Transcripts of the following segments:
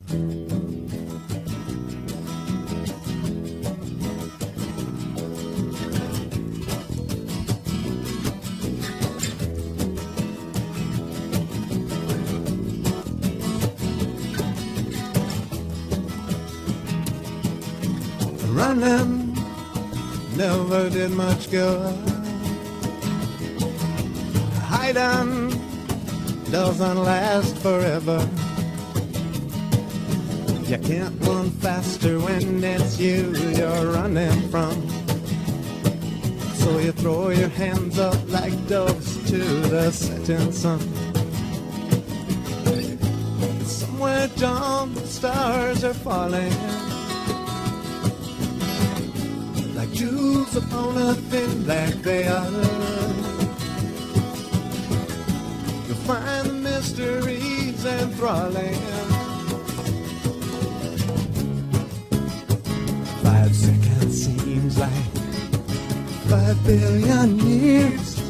Running never did much good. Hiding doesn't last forever. You can't run faster when it's you you're running from. So you throw your hands up like doves to the setting sun. Somewhere down the stars are falling like jewels upon a thin black veil. You'll find the mysteries enthralling. 5 seconds seems like 5 billion years.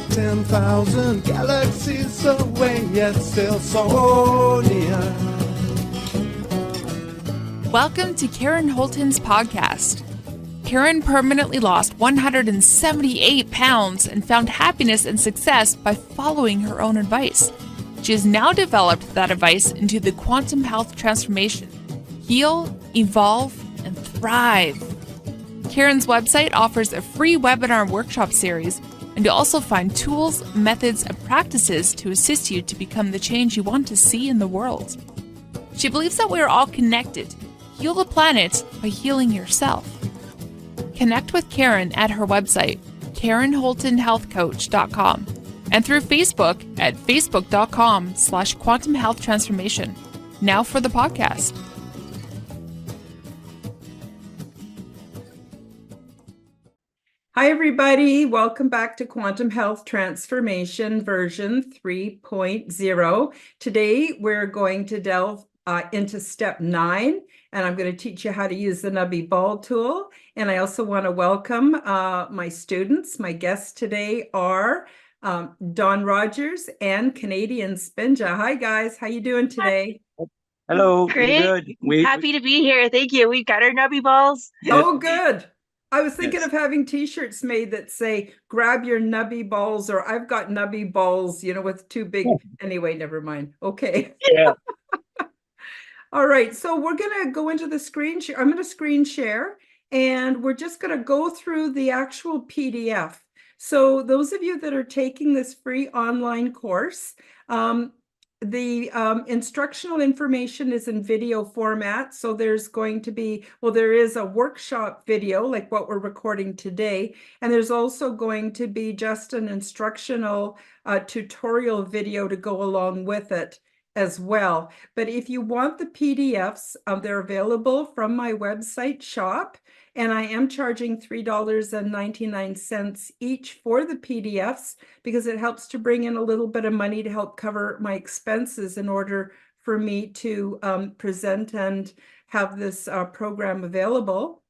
10,000 galaxies away, yet still so near. Welcome to Karen Holton's podcast. Karen permanently lost 178 pounds and found happiness and success by following her own advice. She has now developed that advice into the quantum health transformation. Heal, evolve, and thrive. Karen's website offers a free webinar workshop series, and you'll also find tools, methods, and practices to assist you to become the change you want to see in the world. She believes that we are all connected. Heal the planet by healing yourself. Connect with Karen at her website, KarenHoltonHealthCoach.com, and through Facebook at Facebook.com/Quantum Health Transformation. Now for the podcast. Hi, everybody. Welcome back to Quantum Health Transformation version 3.0. Today, we're going to delve into step 9, and I'm going to teach you how to use the nubby ball tool. And I also want to welcome my students. My guests today are Don Rogers and Canadian Spinja. Hi, guys. How you doing today? Hello. Great. Good. Happy to be here. Thank you. We've got our nubby balls. Oh, good. I was thinking Yes. of having t-shirts made that say, grab your nubby balls, or I've got nubby balls, with two big, anyway, never mind. Okay. Yeah. All right. So we're going to go into the screen share. I'm going to screen share, and we're just going to go through the actual PDF. So those of you that are taking this free online course, the instructional information is in video format. So there's going to be, there is a workshop video like what we're recording today. And there's also going to be just an instructional tutorial video to go along with it as well. But if you want the PDFs, they're available from my website shop. And I am charging $3.99 each for the PDFs because it helps to bring in a little bit of money to help cover my expenses in order for me to present and have this program available.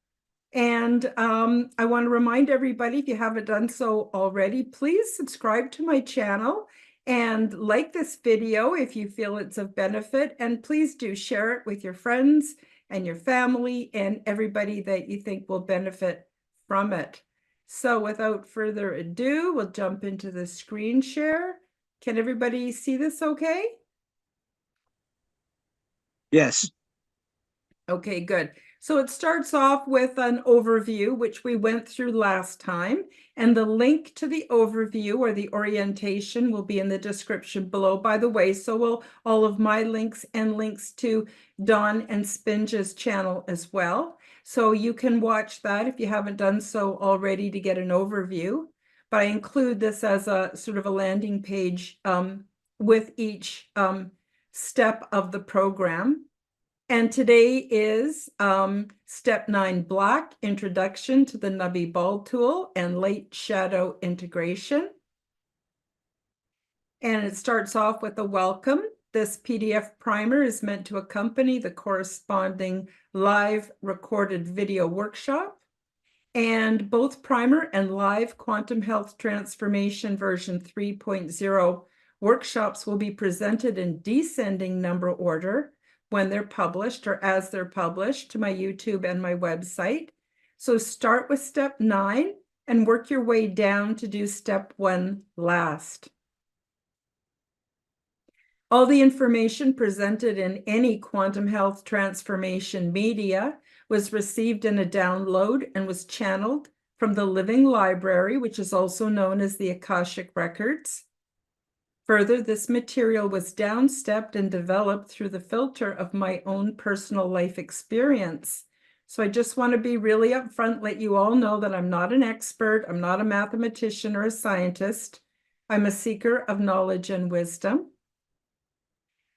And I want to remind everybody, if you haven't done so already, please subscribe to my channel and like this video if you feel it's of benefit. And please do share it with your friends and your family and everybody that you think will benefit from it. So without further ado, we'll jump into the screen share. Can everybody see this okay? Yes. Okay, good. So it starts off with an overview, which we went through last time, and the link to the overview or the orientation will be in the description below, by the way. So will all of my links and links to Don and Spinja's channel as well. So you can watch that if you haven't done so already to get an overview. But I include this as a sort of a landing page with each step of the program. And today is step 9, black, introduction to the nubby ball tool and light shadow integration. And it starts off with a welcome. This PDF primer is meant to accompany the corresponding live recorded video workshop. And both primer and live quantum health transformation version 3.0 workshops will be presented in descending number order, when they're published or as they're published to my YouTube and my website. So start with step 9 and work your way down to do step 1 last. All the information presented in any quantum health transformation media was received in a download and was channeled from the Living Library, which is also known as the Akashic Records. Further, this material was downstepped and developed through the filter of my own personal life experience. So I just want to be really upfront, let you all know that I'm not an expert, I'm not a mathematician or a scientist. I'm a seeker of knowledge and wisdom.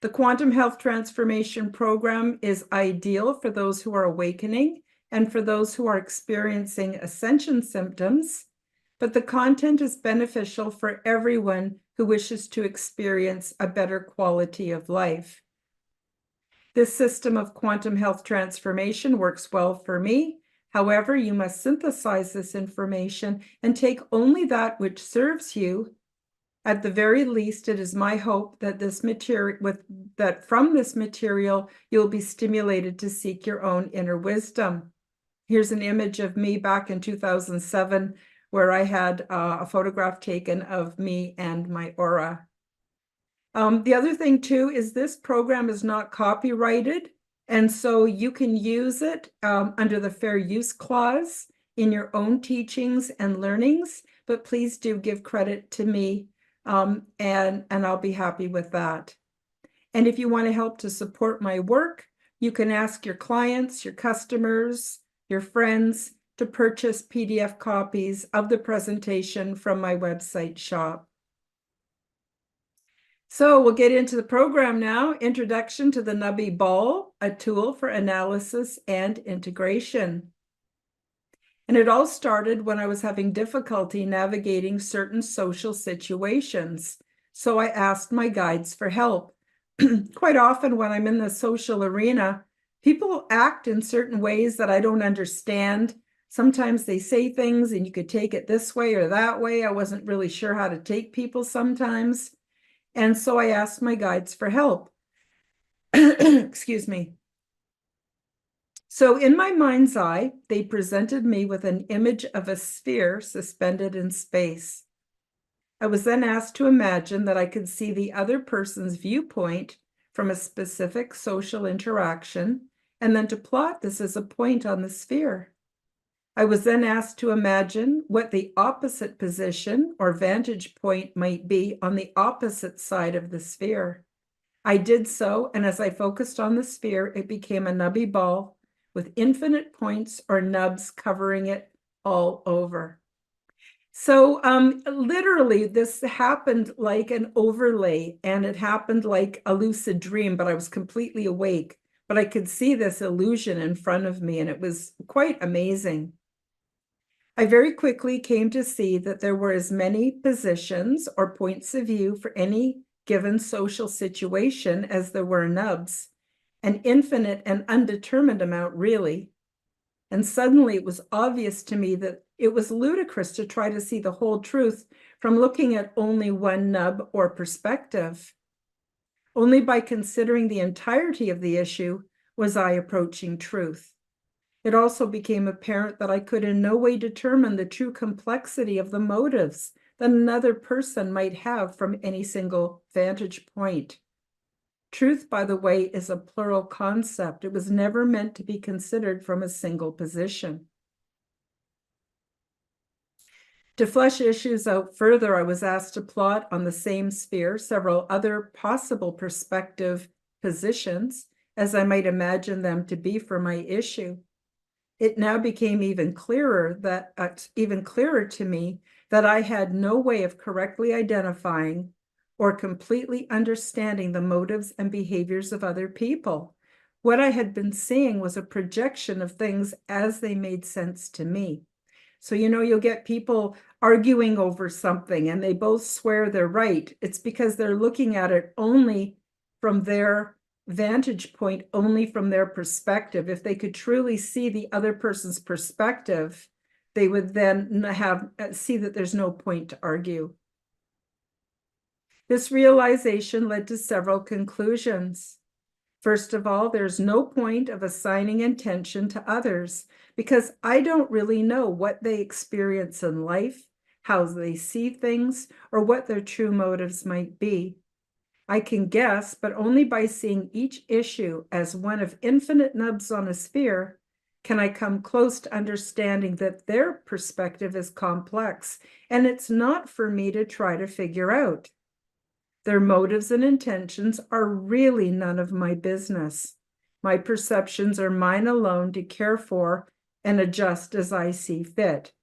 The Quantum Health Transformation Program is ideal for those who are awakening and for those who are experiencing ascension symptoms, but the content is beneficial for everyone who wishes to experience a better quality of life. This system of quantum health transformation works well for me. However, you must synthesize this information and take only that which serves you. At the very least, it is my hope that from this material, you'll be stimulated to seek your own inner wisdom. Here's an image of me back in 2007, where I had a photograph taken of me and my aura. The other thing too is this program is not copyrighted, and so you can use it under the fair use clause in your own teachings and learnings, but please do give credit to me. And I'll be happy with that. And if you want to help to support my work, you can ask your clients, your customers, your friends to purchase PDF copies of the presentation from my website shop. So we'll get into the program now. Introduction to the Nubby Ball, a tool for analysis and integration. And it all started when I was having difficulty navigating certain social situations. So I asked my guides for help. Quite often when I'm in the social arena, people act in certain ways that I don't understand. Sometimes they say things and you could take it this way or that way. I wasn't really sure how to take people sometimes. And so I asked my guides for help. Excuse me. So in my mind's eye, they presented me with an image of a sphere suspended in space. I was then asked to imagine that I could see the other person's viewpoint from a specific social interaction, and then to plot this as a point on the sphere. I was then asked to imagine what the opposite position or vantage point might be on the opposite side of the sphere. I did so, and as I focused on the sphere, it became a nubby ball with infinite points or nubs covering it all over. So literally this happened like an overlay, and it happened like a lucid dream, but I was completely awake, but I could see this illusion in front of me, and it was quite amazing. I very quickly came to see that there were as many positions or points of view for any given social situation as there were nubs. An infinite and undetermined amount, really. And suddenly it was obvious to me that it was ludicrous to try to see the whole truth from looking at only one nub or perspective. Only by considering the entirety of the issue was I approaching truth. It also became apparent that I could in no way determine the true complexity of the motives that another person might have from any single vantage point. Truth, by the way, is a plural concept. It was never meant to be considered from a single position. To flesh issues out further, I was asked to plot on the same sphere several other possible perspective positions, as I might imagine them to be for my issue. It now became even clearer to me that I had no way of correctly identifying or completely understanding the motives and behaviors of other people. What I had been seeing was a projection of things as they made sense to me. So, you'll get people arguing over something and they both swear they're right. It's because they're looking at it only from their vantage point, only from their perspective. If they could truly see the other person's perspective, they would then see that there's no point to argue. This realization led to several conclusions. First of all, there's no point of assigning intention to others because I don't really know what they experience in life, how they see things, or what their true motives might be. I can guess, but only by seeing each issue as one of infinite nubs on a sphere can I come close to understanding that their perspective is complex and it's not for me to try to figure out. Their motives and intentions are really none of my business. My perceptions are mine alone to care for and adjust as I see fit.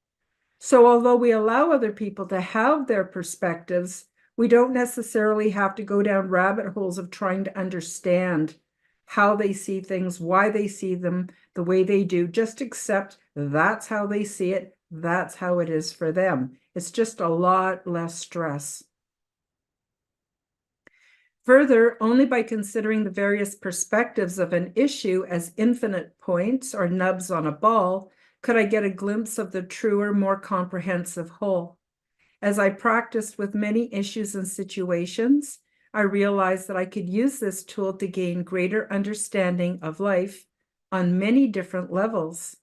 So although we allow other people to have their perspectives, we don't necessarily have to go down rabbit holes of trying to understand how they see things, why they see them the way they do. Just accept that's how they see it. That's how it is for them. It's just a lot less stress. Further, only by considering the various perspectives of an issue as infinite points or nubs on a ball could I get a glimpse of the truer, more comprehensive whole. As I practiced with many issues and situations, I realized that I could use this tool to gain greater understanding of life on many different levels.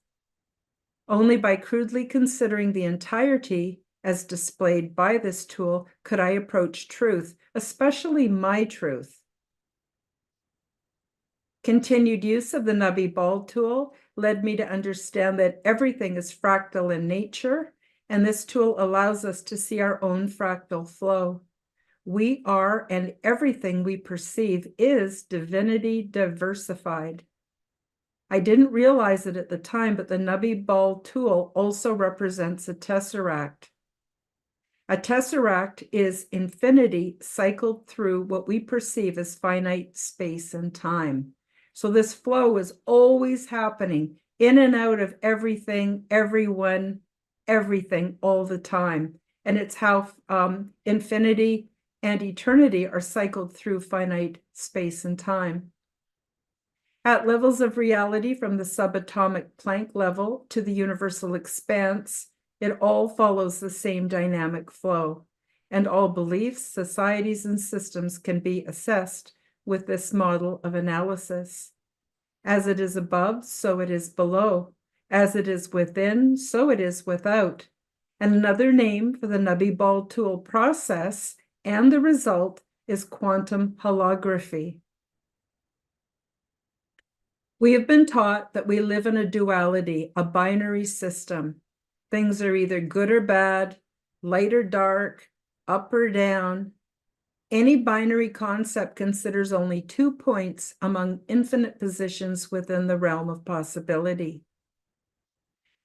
Only by crudely considering the entirety as displayed by this tool could I approach truth, especially my truth. Continued use of the nubby ball tool led me to understand that everything is fractal in nature, and this tool allows us to see our own fractal flow. We are, and everything we perceive is divinity diversified. I didn't realize it at the time, but the nubby ball tool also represents a tesseract. A tesseract is infinity cycled through what we perceive as finite space and time. So this flow is always happening in and out of everything, everyone, everything all the time. And it's how infinity and eternity are cycled through finite space and time. At levels of reality from the subatomic Planck level to the universal expanse, it all follows the same dynamic flow, and all beliefs, societies, and systems can be assessed with this model of analysis. As it is above, so it is below. As it is within, so it is without. And another name for the nubby ball tool process and the result is quantum holography. We have been taught that we live in a duality, a binary system. Things are either good or bad, light or dark, up or down. Any binary concept considers only 2 points among infinite positions within the realm of possibility.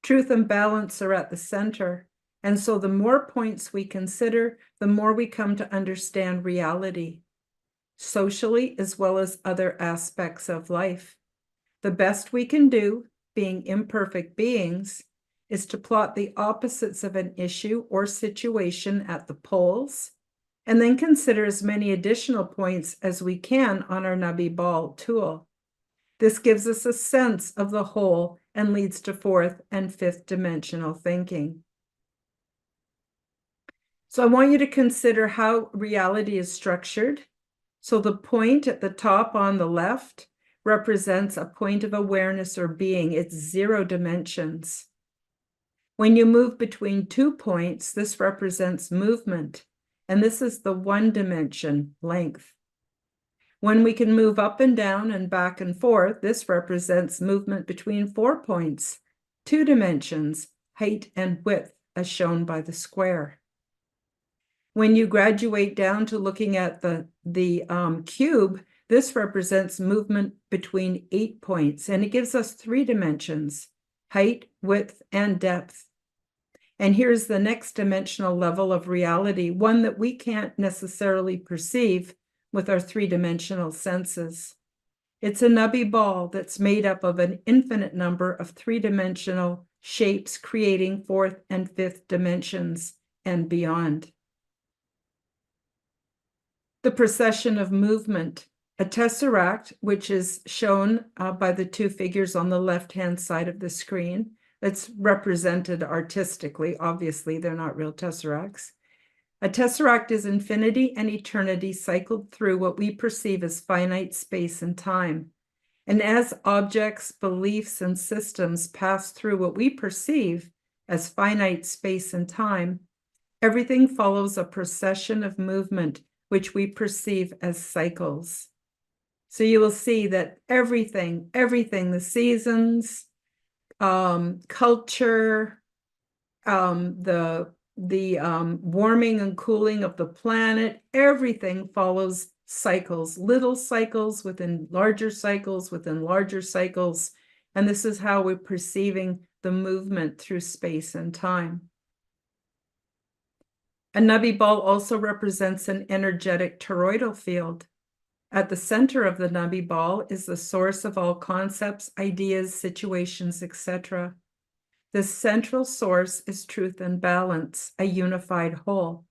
Truth and balance are at the center, and so the more points we consider, the more we come to understand reality, socially as well as other aspects of life. The best we can do, being imperfect beings, is to plot the opposites of an issue or situation at the poles, and then consider as many additional points as we can on our nubby ball tool. This gives us a sense of the whole and leads to fourth and fifth dimensional thinking. So I want you to consider how reality is structured. So the point at the top on the left represents a point of awareness or being. It's 0 dimensions. When you move between 2 points, this represents movement, and this is the 1 dimension, length. When we can move up and down and back and forth, this represents movement between 4 points, 2 dimensions, height and width, as shown by the square. When you graduate down to looking at the cube, this represents movement between 8 points, and it gives us 3 dimensions, height, width, and depth. And here's the next dimensional level of reality, one that we can't necessarily perceive with our 3-dimensional senses. It's a nubby ball that's made up of an infinite number of 3-dimensional shapes, creating 4th and 5th dimensions and beyond. The procession of movement. A tesseract, which is shown by the 2 figures on the left-hand side of the screen, that's represented artistically. Obviously, they're not real tesseracts. A tesseract is infinity and eternity cycled through what we perceive as finite space and time. And as objects, beliefs, and systems pass through what we perceive as finite space and time, everything follows a procession of movement, which we perceive as cycles. So you will see that everything, the seasons, culture, the warming and cooling of the planet, everything follows cycles, little cycles within larger cycles, and this is how we're perceiving the movement through space and time. A nubby ball also represents an energetic toroidal field. At the center of the nubby ball is the source of all concepts, ideas, situations, etc. The central source is truth and balance, a unified whole.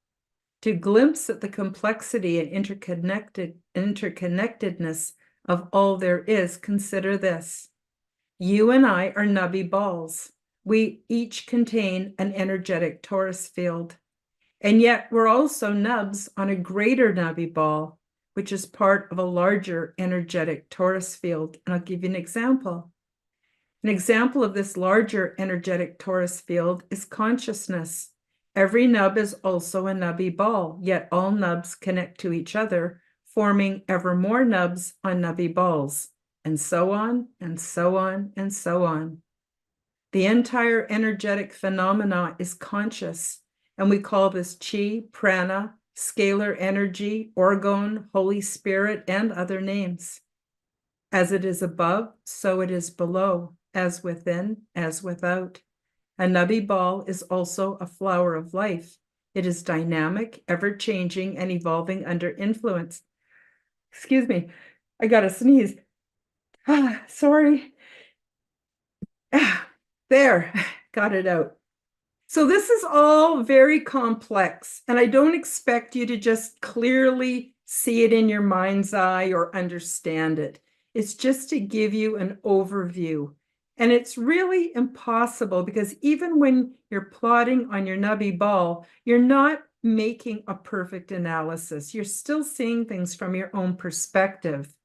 To glimpse at the complexity and interconnectedness of all there is, consider this. You and I are nubby balls. We each contain an energetic torus field. And yet we're also nubs on a greater nubby ball, which is part of a larger energetic torus field. And I'll give you an example. An example of this larger energetic torus field is consciousness. Every nub is also a nubby ball, yet all nubs connect to each other, forming ever more nubs on nubby balls, and so on, and so on, and so on. The entire energetic phenomena is conscious, and we call this chi, prana, scalar energy, orgone, Holy Spirit, and other names. As it is above, so it is below, as within, as without. A nubby ball is also a flower of life. It is dynamic, ever-changing, and evolving under influence. Excuse me, I got to sneeze. Sorry. There, got it out. So this is all very complex, and I don't expect you to just clearly see it in your mind's eye or understand it. It's just to give you an overview. And it's really impossible because even when you're plotting on your nubby ball, you're not making a perfect analysis. You're still seeing things from your own perspective,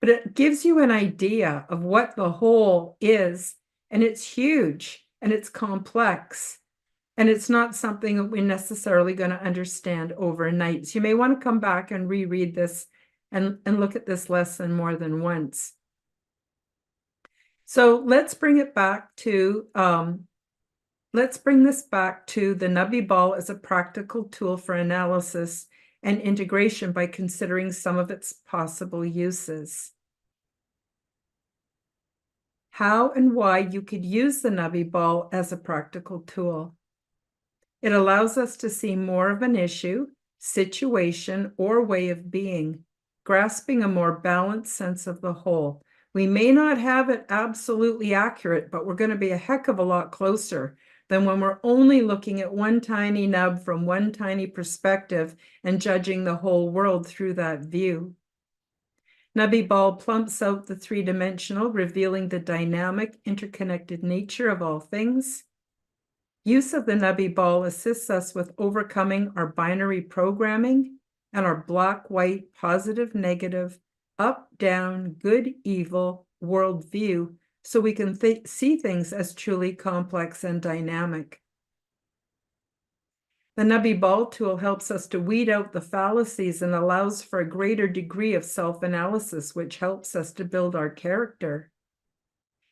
but it gives you an idea of what the whole is, and it's huge and it's complex. And it's not something that we're necessarily going to understand overnight. So you may want to come back and reread this and look at this lesson more than once. So let's bring it back to, let's bring this back to the nubby ball as a practical tool for analysis and integration by considering some of its possible uses. How and why you could use the nubby ball as a practical tool. It allows us to see more of an issue, situation, or way of being, grasping a more balanced sense of the whole. We may not have it absolutely accurate, but we're going to be a heck of a lot closer than when we're only looking at one tiny nub from one tiny perspective and judging the whole world through that view. Nubby ball plumps out the three-dimensional, revealing the dynamic, interconnected nature of all things. Use of the nubby ball assists us with overcoming our binary programming and our black-white, positive, negative, up, down, good, evil worldview, so we can see things as truly complex and dynamic. The nubby ball tool helps us to weed out the fallacies and allows for a greater degree of self-analysis, which helps us to build our character.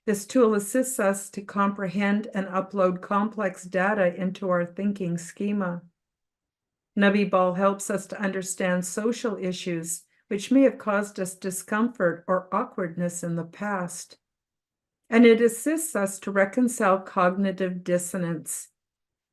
This tool assists us to comprehend and upload complex data into our thinking schema. Nubby ball helps us to understand social issues, which may have caused us discomfort or awkwardness in the past. And it assists us to reconcile cognitive dissonance.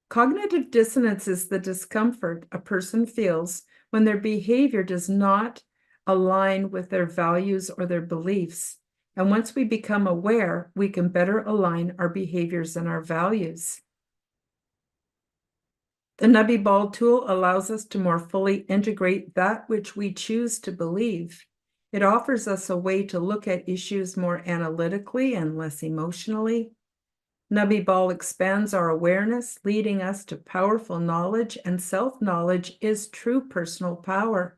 Cognitive dissonance is the discomfort a person feels when their behavior does not align with their values or their beliefs. And once we become aware, we can better align our behaviors and our values. The nubby ball tool allows us to more fully integrate that which we choose to believe. It offers us a way to look at issues more analytically and less emotionally. Nubby ball expands our awareness, leading us to powerful knowledge, and self-knowledge is true personal power.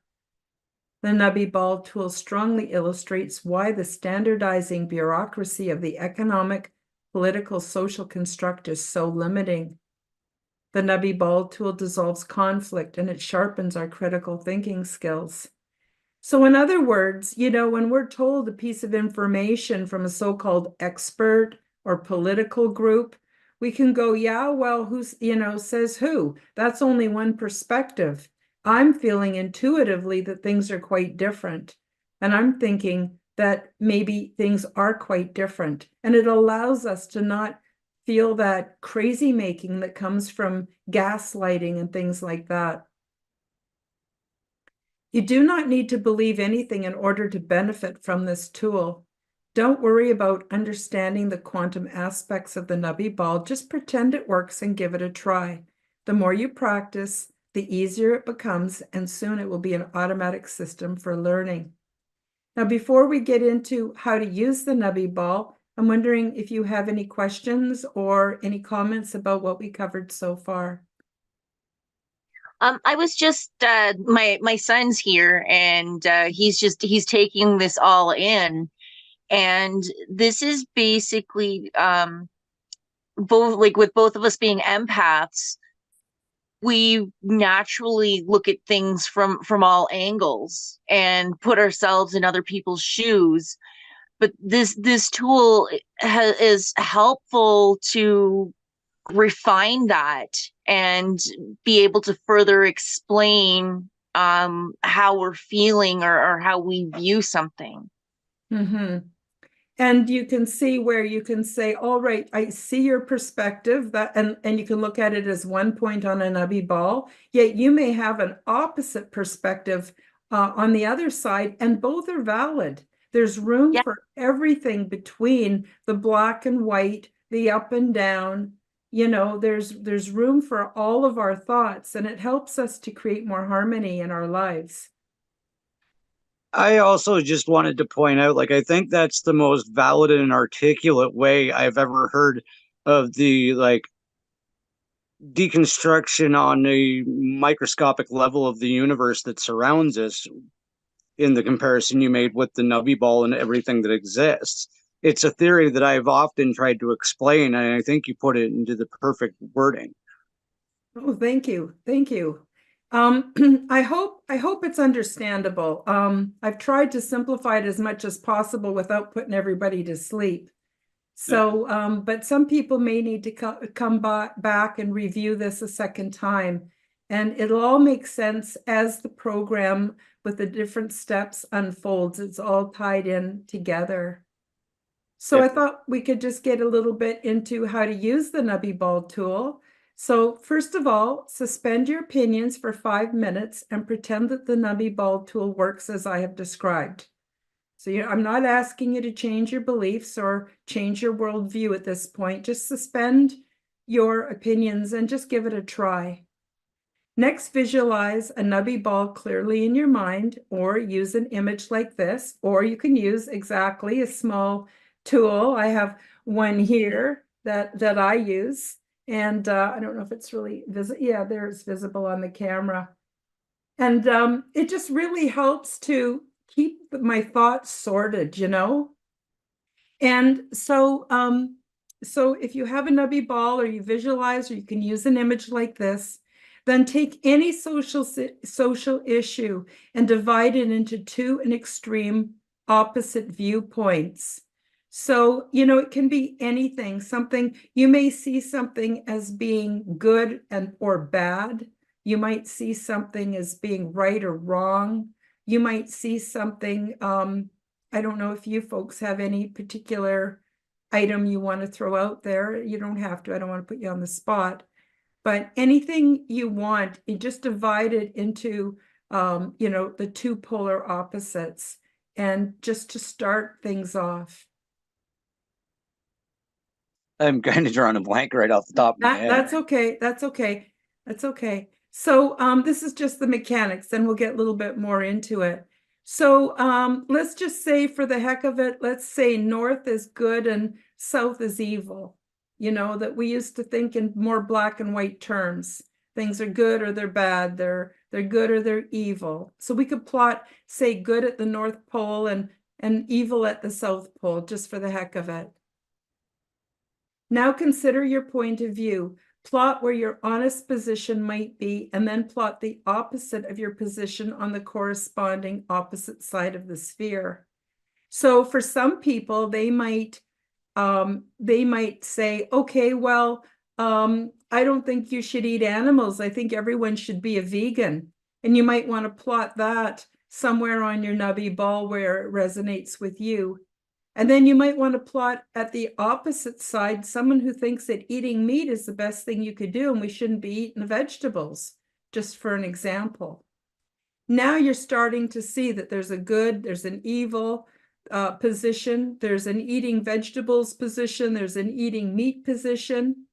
The nubby ball tool strongly illustrates why the standardizing bureaucracy of the economic, political, social construct is so limiting. The nubby ball tool dissolves conflict and it sharpens our critical thinking skills. So in other words, when we're told a piece of information from a so-called expert or political group, we can go, yeah, well, who's, says who? That's only one perspective. I'm feeling intuitively that things are quite different. And I'm thinking that maybe things are quite different. And it allows us to not feel that crazy making that comes from gaslighting and things like that. You do not need to believe anything in order to benefit from this tool. Don't worry about understanding the quantum aspects of the nubby ball. Just pretend it works and give it a try. The more you practice, the easier it becomes, and soon it will be an automatic system for learning. Now, before we get into how to use the nubby ball, I'm wondering if you have any questions or any comments about what we covered so far. I was just my son's here, and he's taking this all in, and this is basically both, like, with both of us being empaths, we naturally look at things from all angles and put ourselves in other people's shoes. But this tool is helpful to refine that and be able to further explain how we're feeling, or how we view something. Mm-hmm. And you can see where you can say, all right, I see your perspective, that and you can look at it as one point on a nubby ball, yet you may have an opposite perspective on the other side, and both are valid. There's room Yeah. for everything between the black and white, the up and down. There's room for all of our thoughts, and it helps us to create more harmony in our lives. I also just wanted to point out, like, I think that's the most valid and articulate way I've ever heard of the, like, deconstruction on a microscopic level of the universe that surrounds us, in the comparison you made with the nubby ball and everything that exists. It's a theory that I've often tried to explain, and I think you put it into the perfect wording. Oh, thank you. Thank you. I hope it's understandable. I've tried to simplify it as much as possible without putting everybody to sleep. So, but some people may need to come back and review this a second time. And it'll all make sense as the program with the different steps unfolds. It's all tied in together. So I thought we could just get a little bit into how to use the nubby ball tool. So first of all, suspend your opinions for 5 minutes and pretend that the nubby ball tool works as I have described. So I'm not asking you to change your beliefs or change your worldview at this point. Just suspend your opinions and just give it a try. Next, visualize a nubby ball clearly in your mind, or use an image like this, or you can use exactly a small tool. I have one here that I use, and I don't know if it's really visible. Yeah, there's visible on the camera. And it just really helps to keep my thoughts sorted, And so if you have a nubby ball, or you visualize, or you can use an image like this, then take any social issue and divide it into two and extreme opposite viewpoints. So, it can be anything. Something, you may see something as being good or bad. You might see something as being right or wrong. You might see something, I don't know if you folks have any particular item you want to throw out there. You don't have to. I don't want to put you on the spot. But anything you want, you just divide it into, the two polar opposites, and just to start things off. I'm kind of drawing a blank right off the top of my head. That's okay. That's okay. That's okay. So this is just the mechanics, then we'll get a little bit more into it. So let's just say, for the heck of it, let's say north is good and south is evil. that we used to think in more black and white terms. Things are good or they're bad, they're good or they're evil. So we could plot, say, good at the North Pole and evil at the South Pole, just for the heck of it. Now consider your point of view. Plot where your honest position might be, and then plot the opposite of your position on the corresponding opposite side of the sphere. So for some people, they might say, okay, well, I don't think you should eat animals. I think everyone should be a vegan. And you might want to plot that somewhere on your nubby ball where it resonates with you. And then you might want to plot at the opposite side someone who thinks that eating meat is the best thing you could do and we shouldn't be eating vegetables, just for an example. Now you're starting to see that there's a good, there's an evil position, there's an eating vegetables position, there's an eating meat position.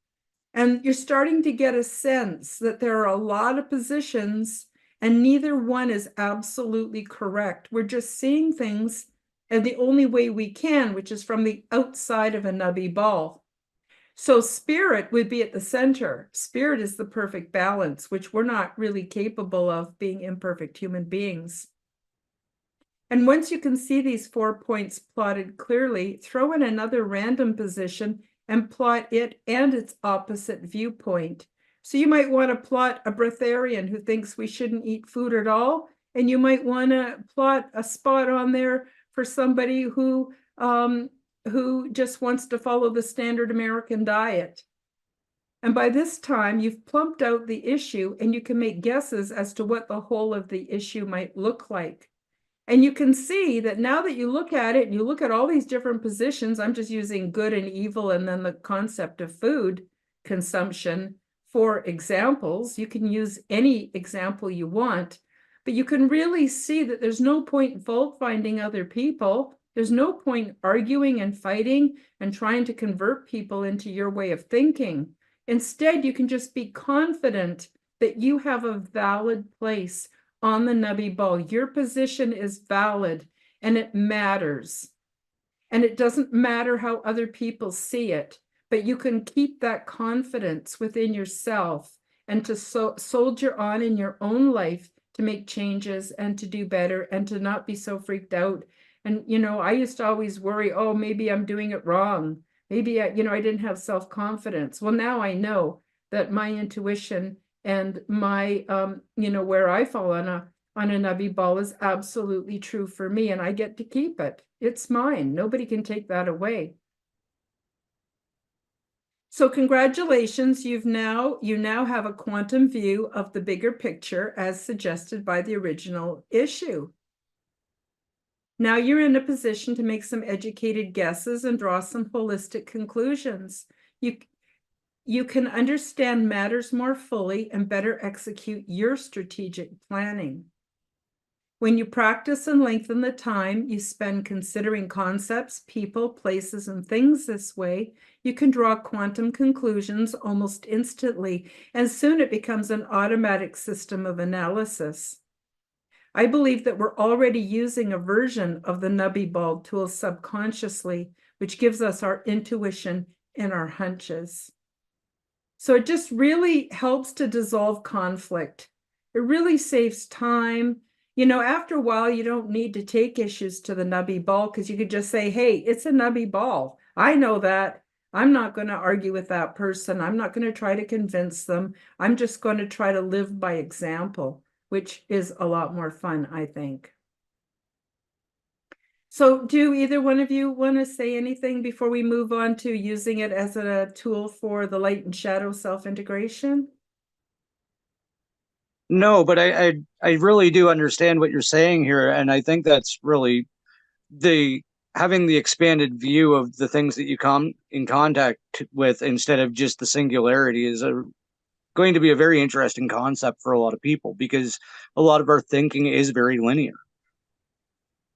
And you're starting to get a sense that there are a lot of positions and neither one is absolutely correct. We're just seeing things and the only way we can, which is from the outside of a nubby ball. So spirit would be at the center. Spirit is the perfect balance, which we're not really capable of being imperfect human beings. And once you can see these 4 points plotted clearly, throw in another random position and plot it and its opposite viewpoint. So you might want to plot a breatharian who thinks we shouldn't eat food at all, and you might want to plot a spot on there for somebody who just wants to follow the standard American diet. And by this time, you've plumped out the issue and you can make guesses as to what the whole of the issue might look like. And you can see that now that you look at it and you look at all these different positions, I'm just using good and evil and then the concept of food consumption for examples. You can use any example you want, but you can really see that there's no point fault finding other people. There's no point arguing and fighting and trying to convert people into your way of thinking. Instead, you can just be confident that you have a valid place on the nubby ball. Your position is valid and it matters. And it doesn't matter how other people see it, but you can keep that confidence within yourself and to soldier on in your own life to make changes and to do better and to not be so freaked out. And, I used to always worry, oh, maybe I'm doing it wrong. Maybe, I didn't have self-confidence. Well, now I know that my intuition and my, where I fall on a nubby ball is absolutely true for me, and I get to keep it. It's mine. Nobody can take that away. So congratulations, you now have a quantum view of the bigger picture as suggested by the original issue. Now you're in a position to make some educated guesses and draw some holistic conclusions. You can understand matters more fully and better execute your strategic planning. When you practice and lengthen the time you spend considering concepts, people, places, and things this way, you can draw quantum conclusions almost instantly, and soon it becomes an automatic system of analysis. I believe that we're already using a version of the nubby ball tool subconsciously, which gives us our intuition and our hunches. So it just really helps to dissolve conflict. It really saves time. After a while, you don't need to take issues to the nubby ball because you could just say, hey, it's a nubby ball. I know that. I'm not going to argue with that person. I'm not going to try to convince them. I'm just going to try to live by example, which is a lot more fun, I think. So do either one of you want to say anything before we move on to using it as a tool for the light and shadow self-integration? No, but I really do understand what you're saying here, and I think that's really having the expanded view of the things that you come in contact with instead of just the singularity is going to be a very interesting concept for a lot of people because a lot of our thinking is very linear.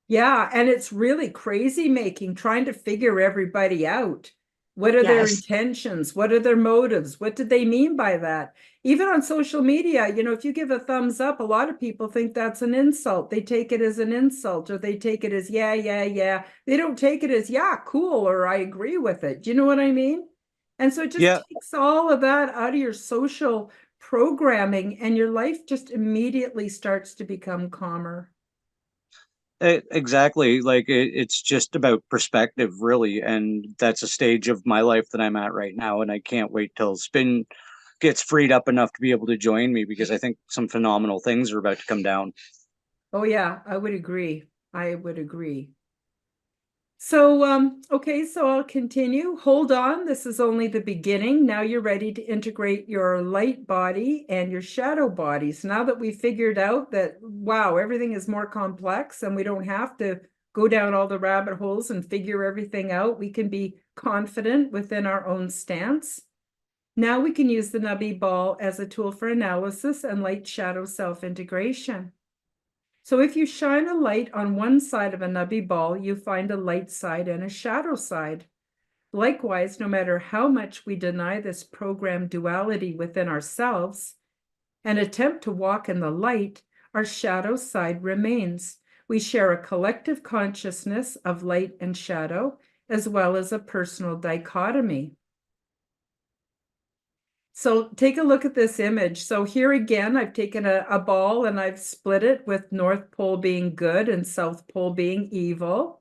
Yeah, and it's really crazy making, trying to figure everybody out. What are their intentions? What are their motives? What did they mean by that? Even on social media, if you give a thumbs up, a lot of people think that's an insult. They take it as an insult, or they take it as, yeah. They don't take it as, yeah, cool, or I agree with it. Do you know what I mean? And so it just Yeah, takes all of that out of your social programming, and your life just immediately starts to become calmer. exactly. Like it's just about perspective, really, and that's a stage of my life that I'm at right now, and I can't wait till spin gets freed up enough to be able to join me because I think some phenomenal things are about to come down. Oh yeah, I would agree. I would agree. So, okay, so I'll continue. Hold on, this is only the beginning. Now you're ready to integrate your light body and your shadow bodies. Now that we figured out that, wow, everything is more complex and we don't have to go down all the rabbit holes and figure everything out, we can be confident within our own stance. Now we can use the nubby ball as a tool for analysis and light shadow self-integration. So if you shine a light on one side of a nubby ball, you find a light side and a shadow side. Likewise, no matter how much we deny this program duality within ourselves and attempt to walk in the light, our shadow side remains. We share a collective consciousness of light and shadow, as well as a personal dichotomy. So take a look at this image. So here again, I've taken a ball and I've split it with North Pole being good and South Pole being evil.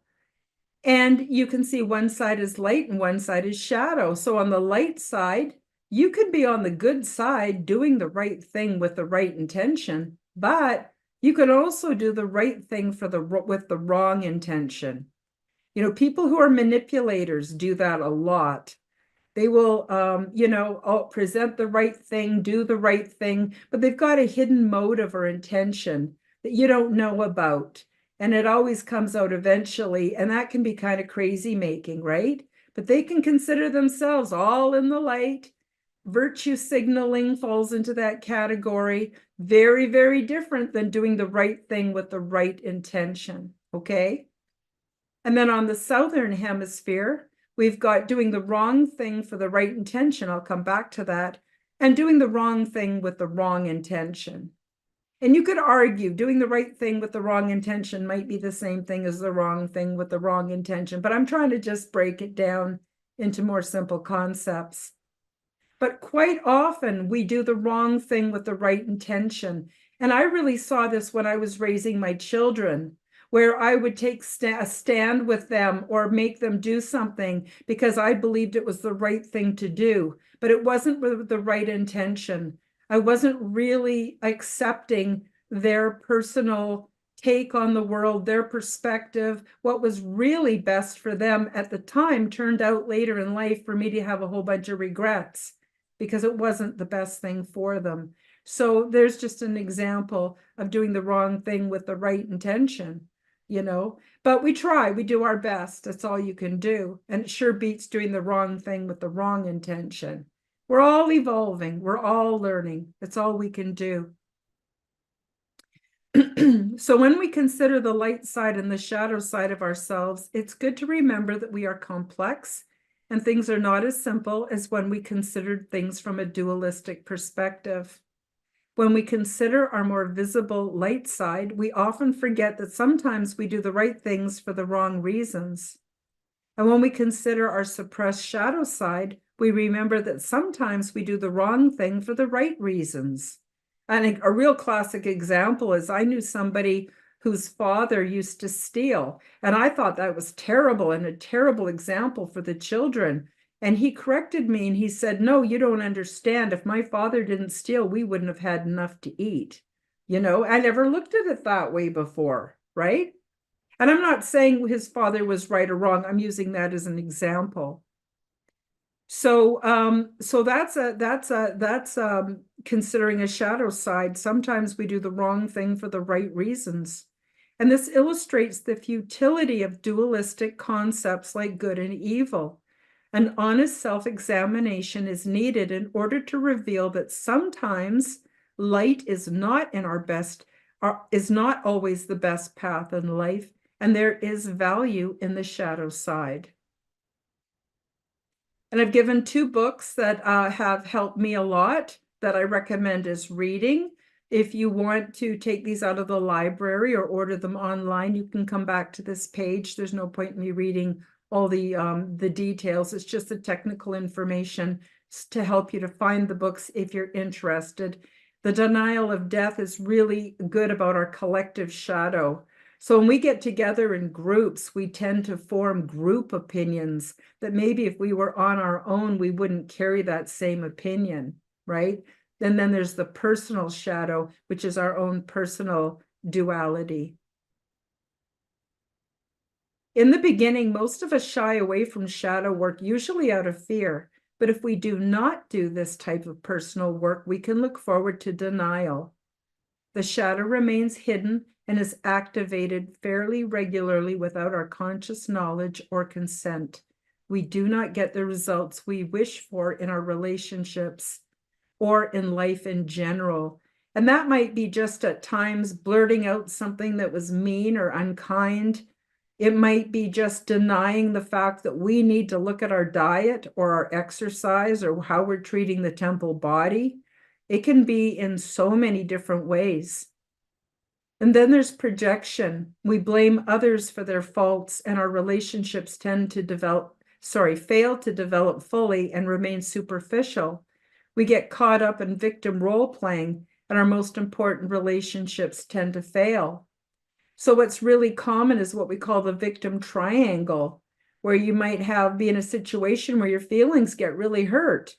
And you can see one side is light and one side is shadow. So on the light side, you could be on the good side doing the right thing with the right intention, but you can also do the right thing with the wrong intention. You know, people who are manipulators do that a lot. They will, present the right thing, do the right thing, but they've got a hidden motive or intention that you don't know about. And it always comes out eventually. And that can be kind of crazy making, right? But they can consider themselves all in the light. Virtue signaling falls into that category. Very, very different than doing the right thing with the right intention. Okay. And then on the southern hemisphere, we've got doing the wrong thing for the right intention. I'll come back to that. And doing the wrong thing with the wrong intention. And you could argue doing the right thing with the wrong intention might be the same thing as the wrong thing with the wrong intention, but I'm trying to just break it down into more simple concepts. But quite often we do the wrong thing with the right intention. And I really saw this when I was raising my children, where I would take a stand with them or make them do something because I believed it was the right thing to do, but it wasn't with the right intention. I wasn't really accepting their personal take on the world, their perspective. What was really best for them at the time turned out later in life for me to have a whole bunch of regrets because it wasn't the best thing for them. So there's just an example of doing the wrong thing with the right intention, but we try, we do our best. That's all you can do. And it sure beats doing the wrong thing with the wrong intention. We're all evolving. We're all learning. That's all we can do. So when we consider the light side and the shadow side of ourselves, it's good to remember that we are complex and things are not as simple as when we considered things from a dualistic perspective. When we consider our more visible light side, we often forget that sometimes we do the right things for the wrong reasons. And when we consider our suppressed shadow side, we remember that sometimes we do the wrong thing for the right reasons. And a real classic example is I knew somebody whose father used to steal, and I thought that was terrible and a terrible example for the children. And he corrected me and he said, no, you don't understand. If my father didn't steal, we wouldn't have had enough to eat. I never looked at it that way before, right? And I'm not saying his father was right or wrong. I'm using that as an example. So that's considering a shadow side. Sometimes we do the wrong thing for the right reasons. And this illustrates the futility of dualistic concepts like good and evil. An honest self-examination is needed in order to reveal that sometimes light is not always the best path in life, and there is value in the shadow side. And I've given 2 books that have helped me a lot that I recommend as reading. If you want to take these out of the library or order them online, you can come back to this page. There's no point in me reading the details. It's just the technical information to help you to find the books if you're interested. The denial of death is really good about our collective shadow. So when we get together in groups, we tend to form group opinions that maybe if we were on our own, we wouldn't carry that same opinion, right? And then there's the personal shadow, which is our own personal duality. In the beginning, most of us shy away from shadow work, usually out of fear. But if we do not do this type of personal work, we can look forward to denial. The shadow remains hidden and is activated fairly regularly without our conscious knowledge or consent. We do not get the results we wish for in our relationships or in life in general. And that might be just at times blurting out something that was mean or unkind. It might be just denying the fact that we need to look at our diet or our exercise or how we're treating the temple body. It can be in so many different ways. And then there's projection. We blame others for their faults, and our relationships tend to fail to develop fully and remain superficial. We get caught up in victim role playing, and our most important relationships tend to fail. So what's really common is what we call the victim triangle, where you might be in a situation where your feelings get really hurt.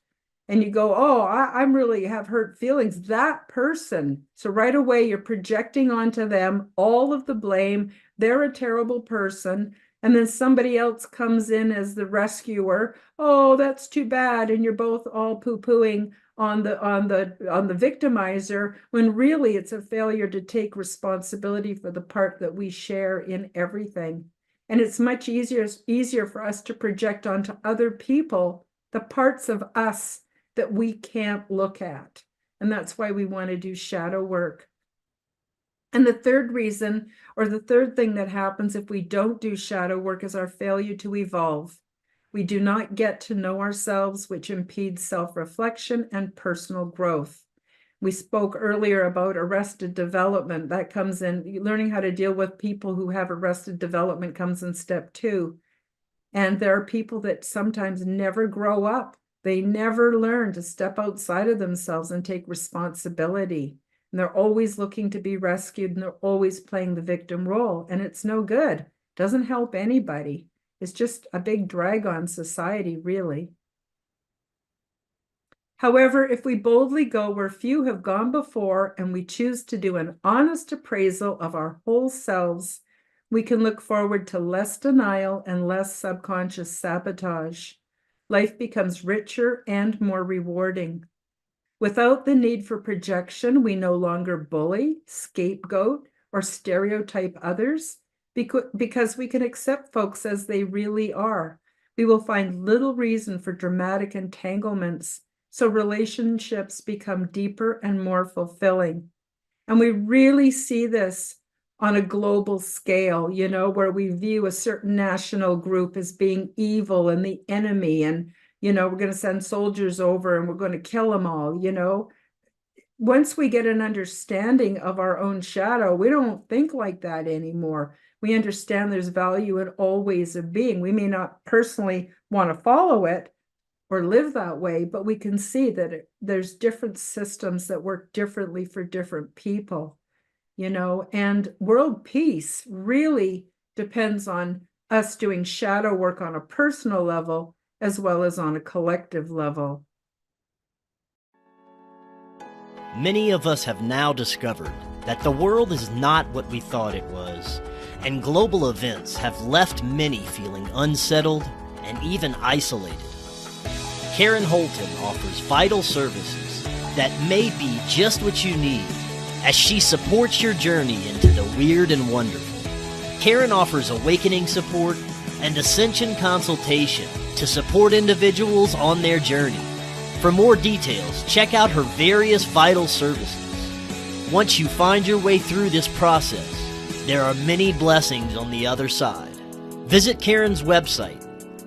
And you go, oh, I'm really have hurt feelings. That person. So right away, you're projecting onto them all of the blame. They're a terrible person. And then somebody else comes in as the rescuer. Oh, that's too bad. And you're both all poo-pooing on the victimizer, when really it's a failure to take responsibility for the part that we share in everything. And it's much easier for us to project onto other people the parts of us that we can't look at. And that's why we want to do shadow work. And the third reason, or the third thing that happens if we don't do shadow work, is our failure to evolve. We do not get to know ourselves, which impedes self-reflection and personal growth. We spoke earlier about arrested development. That comes in, learning how to deal with people who have arrested development comes in step 2. And there are people that sometimes never grow up. They never learn to step outside of themselves and take responsibility. And they're always looking to be rescued, and they're always playing the victim role. And it's no good. Doesn't help anybody. It's just a big drag on society, really. However, if we boldly go where few have gone before and we choose to do an honest appraisal of our whole selves, we can look forward to less denial and less subconscious sabotage. Life becomes richer and more rewarding. Without the need for projection, we no longer bully, scapegoat, or stereotype others, because we can accept folks as they really are. We will find little reason for dramatic entanglements, so relationships become deeper and more fulfilling. And we really see this on a global scale, where we view a certain national group as being evil and the enemy, and, we're going to send soldiers over and we're going to kill them all, Once we get an understanding of our own shadow, we don't think like that anymore. We understand there's value in all ways of being. We may not personally want to follow it or live that way, but we can see that there's different systems that work differently for different people, and world peace really depends on us doing shadow work on a personal level as well as on a collective level. Many of us have now discovered that the world is not what we thought it was, and global events have left many feeling unsettled and even isolated. Karen Holton offers vital services that may be just what you need as she supports your journey into the weird and wonderful. Karen offers awakening support and ascension consultation to support individuals on their journey. For more details, check out her various vital services. Once you find your way through this process, there are many blessings on the other side. Visit Karen's website,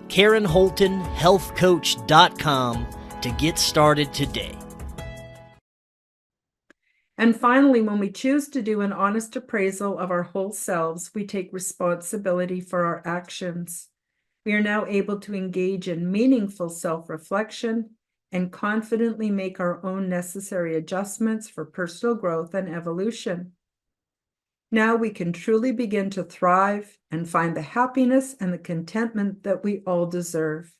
KarenHoltonHealthCoach.com, to get started today. And finally, when we choose to do an honest appraisal of our whole selves, we take responsibility for our actions. We are now able to engage in meaningful self-reflection and confidently make our own necessary adjustments for personal growth and evolution. Now we can truly begin to thrive and find the happiness and the contentment that we all deserve.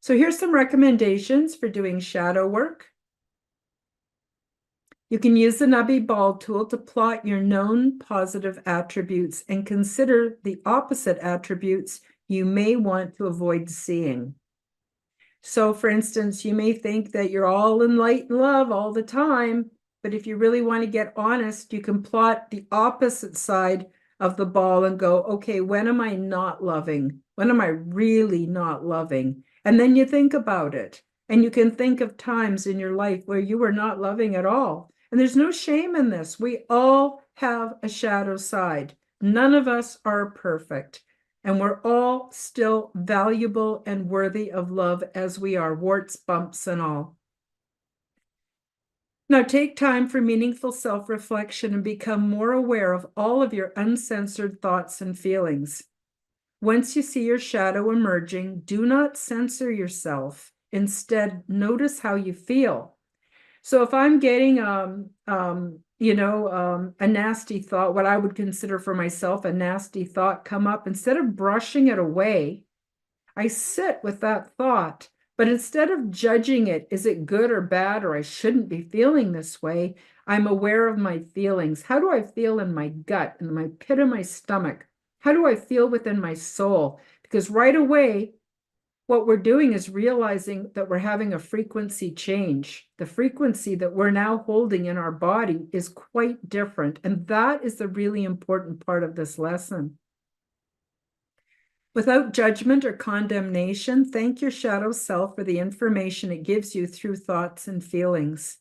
So here's some recommendations for doing shadow work. You can use the nubby ball tool to plot your known positive attributes and consider the opposite attributes you may want to avoid seeing. So for instance, you may think that you're all in light and love all the time, but if you really want to get honest, you can plot the opposite side of the ball and go, okay, when am I not loving? When am I really not loving? And then you think about it. And you can think of times in your life where you were not loving at all. And there's no shame in this. We all have a shadow side. None of us are perfect. And we're all still valuable and worthy of love as we are, warts, bumps, and all. Now take time for meaningful self-reflection and become more aware of all of your uncensored thoughts and feelings. Once you see your shadow emerging, do not censor yourself. Instead, notice how you feel. So if I'm getting, a nasty thought, what I would consider for myself a nasty thought come up, instead of brushing it away, I sit with that thought. But instead of judging it, is it good or bad, or I shouldn't be feeling this way, I'm aware of my feelings. How do I feel in my gut, in my pit of my stomach? How do I feel within my soul? Because right away, what we're doing is realizing that we're having a frequency change. The frequency that we're now holding in our body is quite different. And that is the really important part of this lesson. Without judgment or condemnation, thank your shadow self for the information it gives you through thoughts and feelings.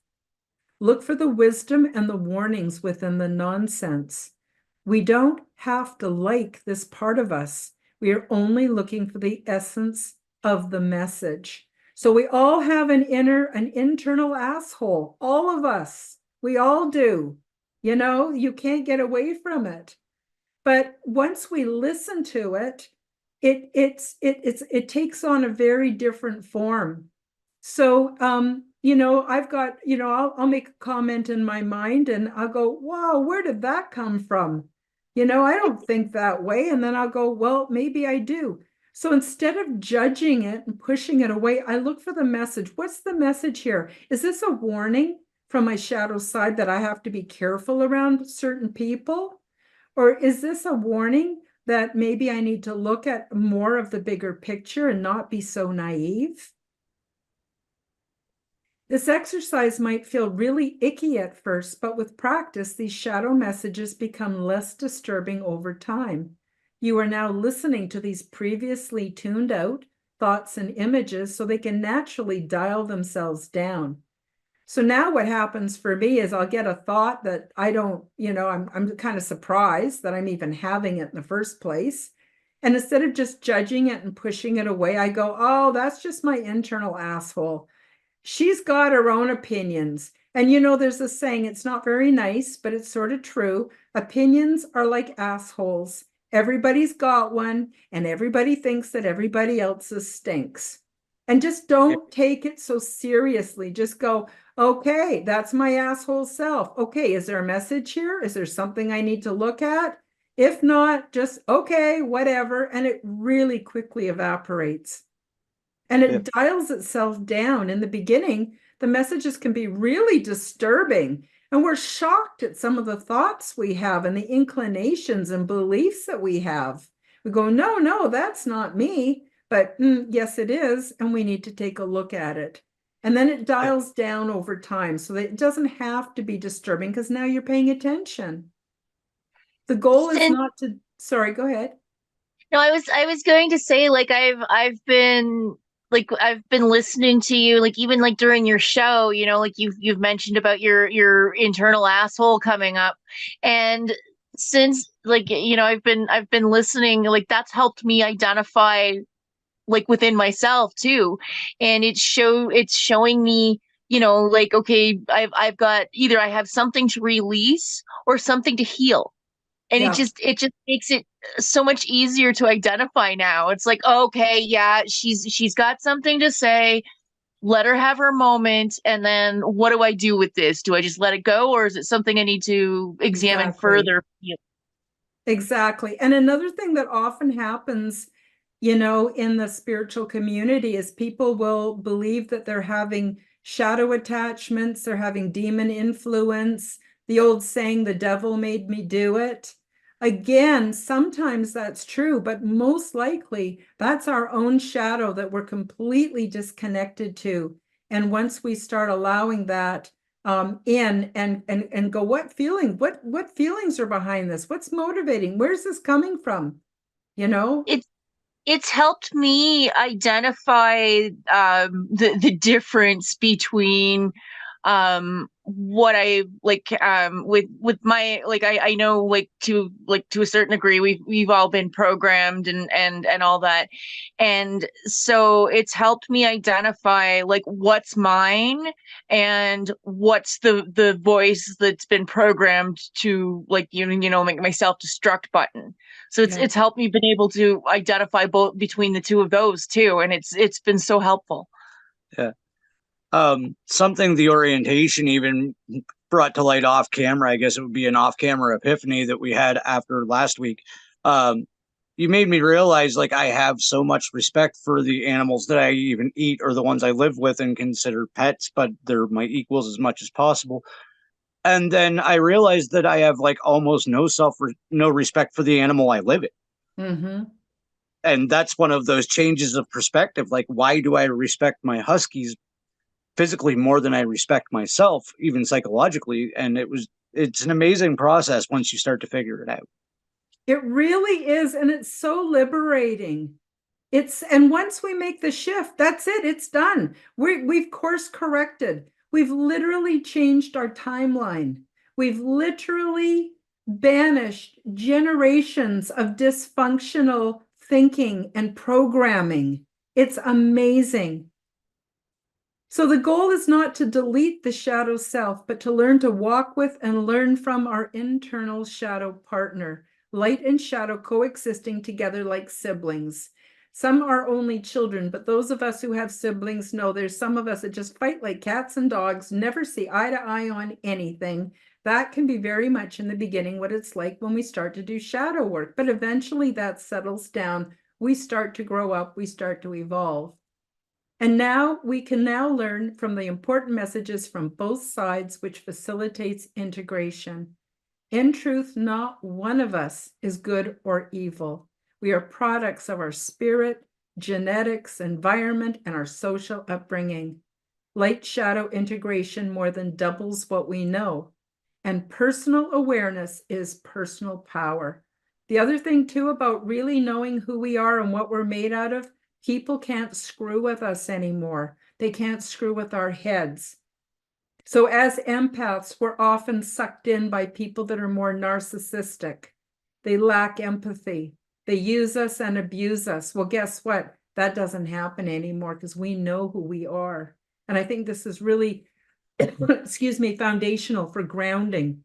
Look for the wisdom and the warnings within the nonsense. We don't have to like this part of us. We are only looking for the essence of the message. So we all have an internal asshole, all of us. We all do. You can't get away from it. But once we listen to it, it takes on a very different form. So I've got, I'll make a comment in my mind and I'll go, wow, where did that come from? I don't think that way. And then I'll go, well, maybe I do. So instead of judging it and pushing it away, I look for the message. What's the message here? Is this a warning from my shadow side that I have to be careful around certain people? Or is this a warning that maybe I need to look at more of the bigger picture and not be so naive? This exercise might feel really icky at first, but with practice, these shadow messages become less disturbing over time. You are now listening to these previously tuned out thoughts and images so they can naturally dial themselves down. So now what happens for me is I'll get a thought that I don't, I'm kind of surprised that I'm even having it in the first place. And instead of just judging it and pushing it away, I go, oh, that's just my internal asshole. She's got her own opinions. And there's a saying, it's not very nice, but it's sort of true. Opinions are like assholes. Everybody's got one, and everybody thinks that everybody else's stinks. And just don't take it so seriously. Just go, okay, that's my asshole self. Okay, is there a message here? Is there something I need to look at? If not, just, okay, whatever. And it really quickly evaporates. And it dials itself down. In the beginning, the messages can be really disturbing. And we're shocked at some of the thoughts we have and the inclinations and beliefs that we have. We go, no, that's not me. But yes, it is. And we need to take a look at it. And then it dials down over time so that it doesn't have to be disturbing because now you're paying attention. The goal is not to, sorry, go ahead. No, I was going to say, like, I've been listening to you, like, even like during your show, like you've mentioned about your internal asshole coming up. And since, like, I've been listening, like, that's helped me identify, like, within myself too. And it's showing me, like, okay, I've got either I have something to release or something to heal. And Yeah. it just makes it so much easier to identify now. It's like, okay, yeah, she's got something to say. Let her have her moment. And then what do I do with this? Do I just let it go, or is it something I need to examine Exactly. further? Exactly. And another thing that often happens, in the spiritual community is people will believe that they're having shadow attachments, they're having demon influence, the old saying, the devil made me do it. Again, sometimes that's true, but most likely that's our own shadow that we're completely disconnected to. And once we start allowing that in and go, what feelings are behind this? What's motivating? Where's this coming from? You know? It it's helped me identify the difference between what I like with my like I know like to a certain degree we've all been programmed and all that. And so it's helped me identify like what's mine and what's the voice that's been programmed to like make my self-destruct button. So Yeah. it's helped me been able to identify both between the two of those too, and it's been so helpful. Yeah. Something the orientation even brought to light off camera. I guess it would be an off camera epiphany that we had after last week. Um, you made me realize like I have so much respect for the animals that I even eat or the ones I live with and consider pets, but they're my equals as much as possible. And then I realized that I have like almost no respect for the animal I live in. Mm-hmm. And that's one of those changes of perspective. Like, why do I respect my huskies physically more than I respect myself, even psychologically? And it's an amazing process once you start to figure it out. It really is, and it's so liberating. And once we make the shift, that's it, it's done. We've course corrected. We've literally changed our timeline. We've literally banished generations of dysfunctional thinking and programming. It's amazing. So the goal is not to delete the shadow self, but to learn to walk with and learn from our internal shadow partner, light and shadow coexisting together like siblings. Some are only children, but those of us who have siblings know there's some of us that just fight like cats and dogs, never see eye to eye on anything. That can be very much in the beginning what it's like when we start to do shadow work, but eventually that settles down. We start to grow up, we start to evolve. And now we can now learn from the important messages from both sides, which facilitates integration. In truth, not one of us is good or evil. We are products of our spirit, genetics, environment, and our social upbringing. Light shadow integration more than doubles what we know. And personal awareness is personal power. The other thing, too, about really knowing who we are and what we're made out of, people can't screw with us anymore. They can't screw with our heads. So as empaths, we're often sucked in by people that are more narcissistic. They lack empathy. They use us and abuse us. Well, guess what? That doesn't happen anymore because we know who we are. And I think this is really, excuse me, foundational for grounding.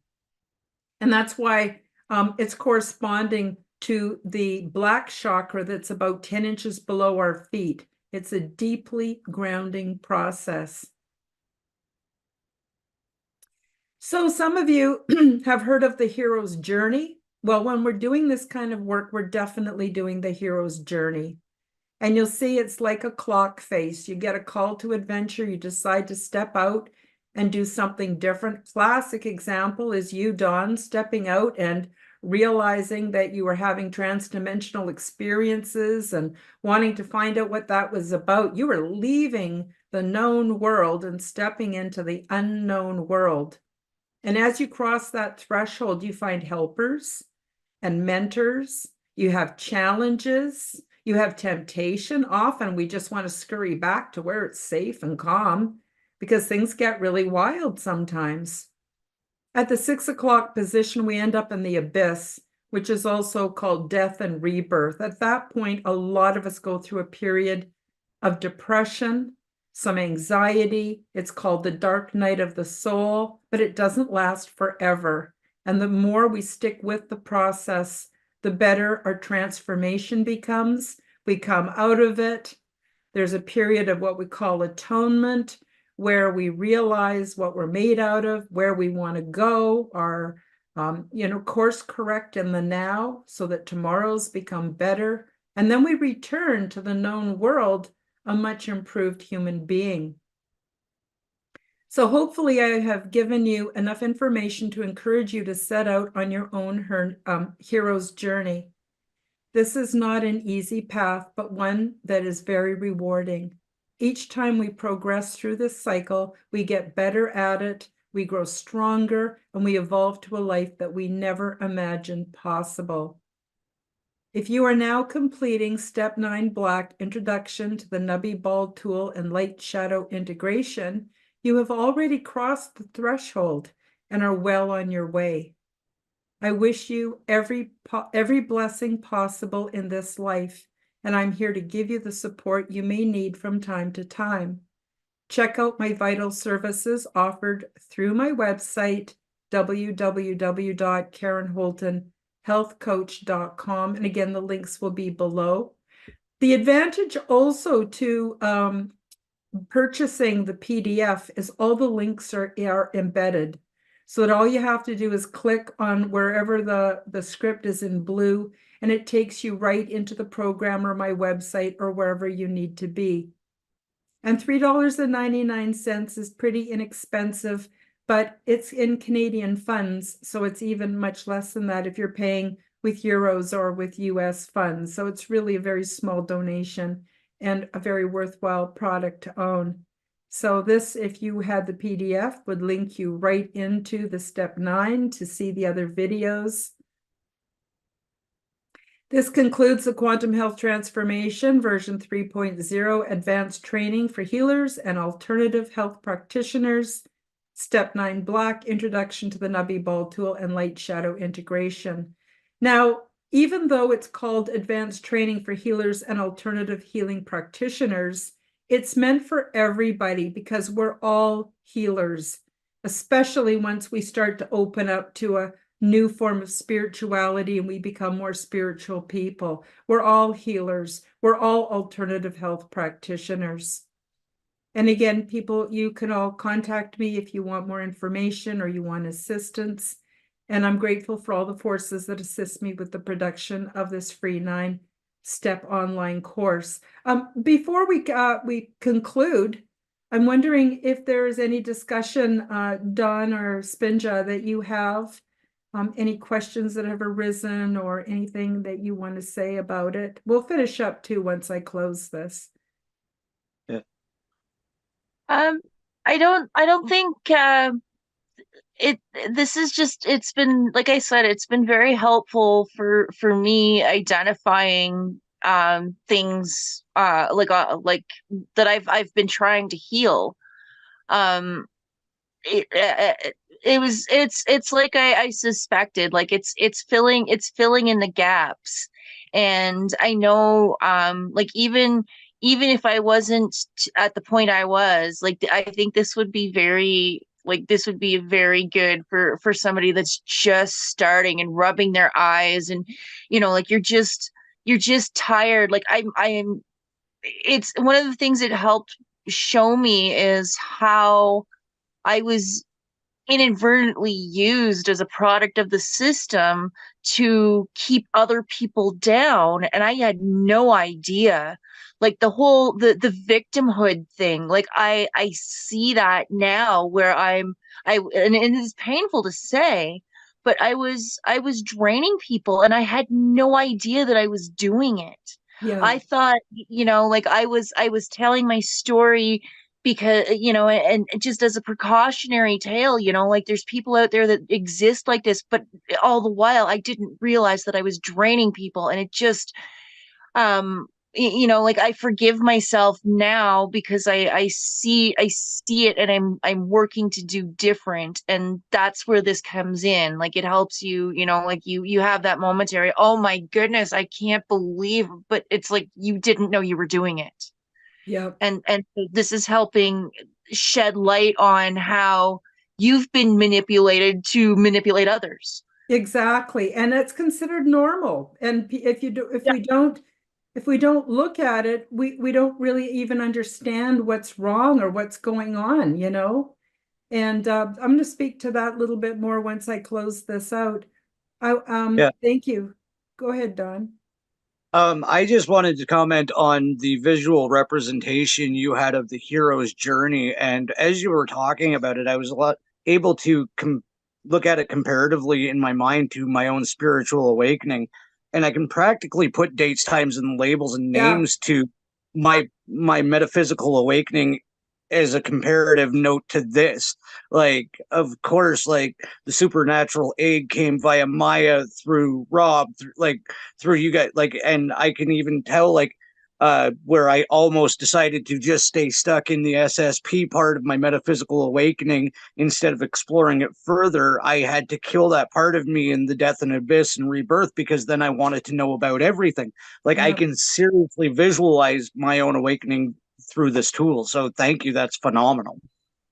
And that's why it's corresponding to the black chakra that's about 10 inches below our feet. It's a deeply grounding process. So some of you have heard of the hero's journey. Well, when we're doing this kind of work, we're definitely doing the hero's journey. And you'll see it's like a clock face. You get a call to adventure, you decide to step out and do something different. Classic example is you, Dawn, stepping out and realizing that you were having transdimensional experiences and wanting to find out what that was about. You were leaving the known world and stepping into the unknown world. And as you cross that threshold, you find helpers and mentors. You have challenges. You have temptation. Often we just want to scurry back to where it's safe and calm because things get really wild sometimes. At the 6 o'clock position, we end up in the abyss, which is also called death and rebirth. At that point, a lot of us go through a period of depression, some anxiety. It's called the dark night of the soul, but it doesn't last forever. And the more we stick with the process, the better our transformation becomes. We come out of it. There's a period of what we call atonement, where we realize what we're made out of, where we want to go, our course correct in the now so that tomorrow's become better. And then we return to the known world, a much improved human being. So hopefully I have given you enough information to encourage you to set out on your own hero's journey. This is not an easy path, but one that is very rewarding. Each time we progress through this cycle, we get better at it, we grow stronger, and we evolve to a life that we never imagined possible. If you are now completing Step 9 Black, Introduction to the Nubby Ball Tool and Light Shadow Integration, you have already crossed the threshold and are well on your way. I wish you every blessing possible in this life, and I'm here to give you the support you may need from time to time. Check out my vital services offered through my website, www.karenholtonhealthcoach.com. And again, the links will be below. The advantage also to purchasing the PDF is all the links are embedded, so that all you have to do is click on wherever the script is in blue, and it takes you right into the program or my website or wherever you need to be. And $3.99 is pretty inexpensive, but it's in Canadian funds, so it's even much less than that if you're paying with euros or with US funds. So it's really a very small donation and a very worthwhile product to own. So this, if you had the PDF, would link you right into the Step 9 to see the other videos. This concludes the Quantum Health Transformation version 3.0 Advanced Training for Healers and Alternative Health Practitioners, Step 9 Black, Introduction to the Nubby Ball Tool and Light Shadow Integration. Now, even though it's called Advanced Training for Healers and Alternative Healing Practitioners, it's meant for everybody because we're all healers, especially once we start to open up to a new form of spirituality and we become more spiritual people. We're all healers. We're all alternative health practitioners. And again, people, you can all contact me if you want more information or you want assistance. And I'm grateful for all the forces that assist me with the production of this free 9-step online course. Before we conclude, I'm wondering if there is any discussion, Dawn or Spinja, that you have, any questions that have arisen or anything that you want to say about it. We'll finish up too once I close this. Yeah. I don't think this is just, it's been, like I said, it's been very helpful for me identifying things like that I've been trying to heal. It's like I suspected, like it's filling in the gaps. And I know like even if I wasn't at the point I was, like I think this would be very good for somebody that's just starting and rubbing their eyes, and like you're just tired. Like I'm it's one of the things it helped show me is how I was inadvertently used as a product of the system to keep other people down, and I had no idea. Like the whole the victimhood thing, like I see that now, where and it's painful to say, but I was draining people and I had no idea that I was doing it. Yeah. I thought, like I was telling my story because, and just as a precautionary tale, like there's people out there that exist like this, but all the while I didn't realize that I was draining people. And it just, like I forgive myself now because I see it, and I'm working to do different. And that's where this comes in. Like it helps you, like you have that momentary, oh my goodness, I can't believe, but it's like you didn't know you were doing it. Yeah. And so this is helping shed light on how you've been manipulated to manipulate others. Exactly. And it's considered normal. And if you do, if we don't look at it, we don't really even understand what's wrong or what's going on, you know? And I'm going to speak to that a little bit more once I close this out. Yeah. Thank you. Go ahead, Don. I just wanted to comment on the visual representation you had of the hero's journey. And as you were talking about it, I was able to look at it comparatively in my mind to my own spiritual awakening. And I can practically put dates, times, and labels and Yeah. names to my metaphysical awakening as a comparative note to this. Like, of course, like the supernatural aid came via Maya through Rob, through you guys, like, and I can even tell, like, where I almost decided to just stay stuck in the SSP part of my metaphysical awakening instead of exploring it further. I had to kill that part of me in the death and abyss and rebirth, because then I wanted to know about everything. Like, I Yeah. can seriously visualize my own awakening through this tool. So thank you. That's phenomenal.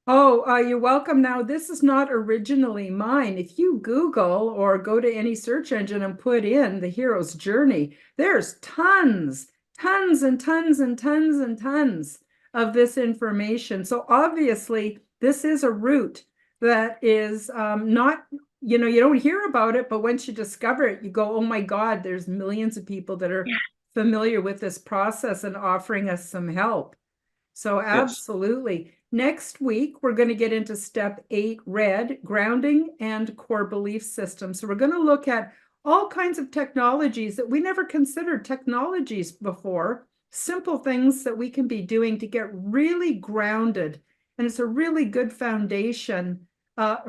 Oh, you're welcome. Now, this is not originally mine. If you Google or go to any search engine and put in the hero's journey, there's tons, tons and tons and tons and tons of this information. So obviously, this is a route that is not, you know, you don't hear about it, but once you discover it, you go, oh my God, there's millions of people that are familiar with this process and offering us some help. So Yes. absolutely. Next week, we're going to get into step 8, red, grounding and core belief systems. So we're going to look at all kinds of technologies that we never considered technologies before, simple things that we can be doing to get really grounded. And it's a really good foundation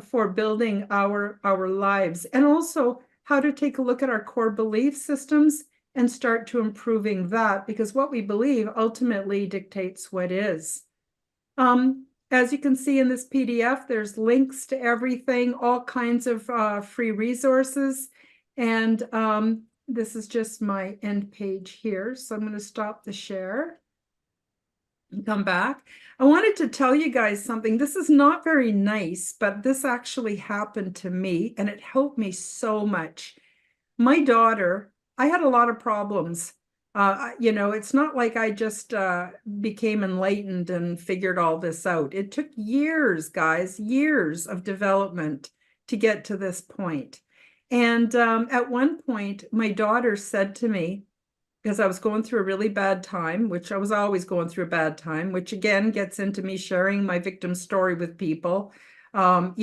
for building our lives. And also how to take a look at our core belief systems and start to improving that, because what we believe ultimately dictates what is. As you can see in this PDF, there's links to everything, all kinds of free resources. And this is just my end page here. So I'm going to stop the share and come back. I wanted to tell you guys something. This is not very nice, but this actually happened to me and it helped me so much. My daughter, I had a lot of problems. You know, it's not like I just became enlightened and figured all this out. It took years, guys, years of development to get to this point. And at one point, my daughter said to me, because I was going through a really bad time, which I was always going through a bad time, which again gets into me sharing my victim story with people. I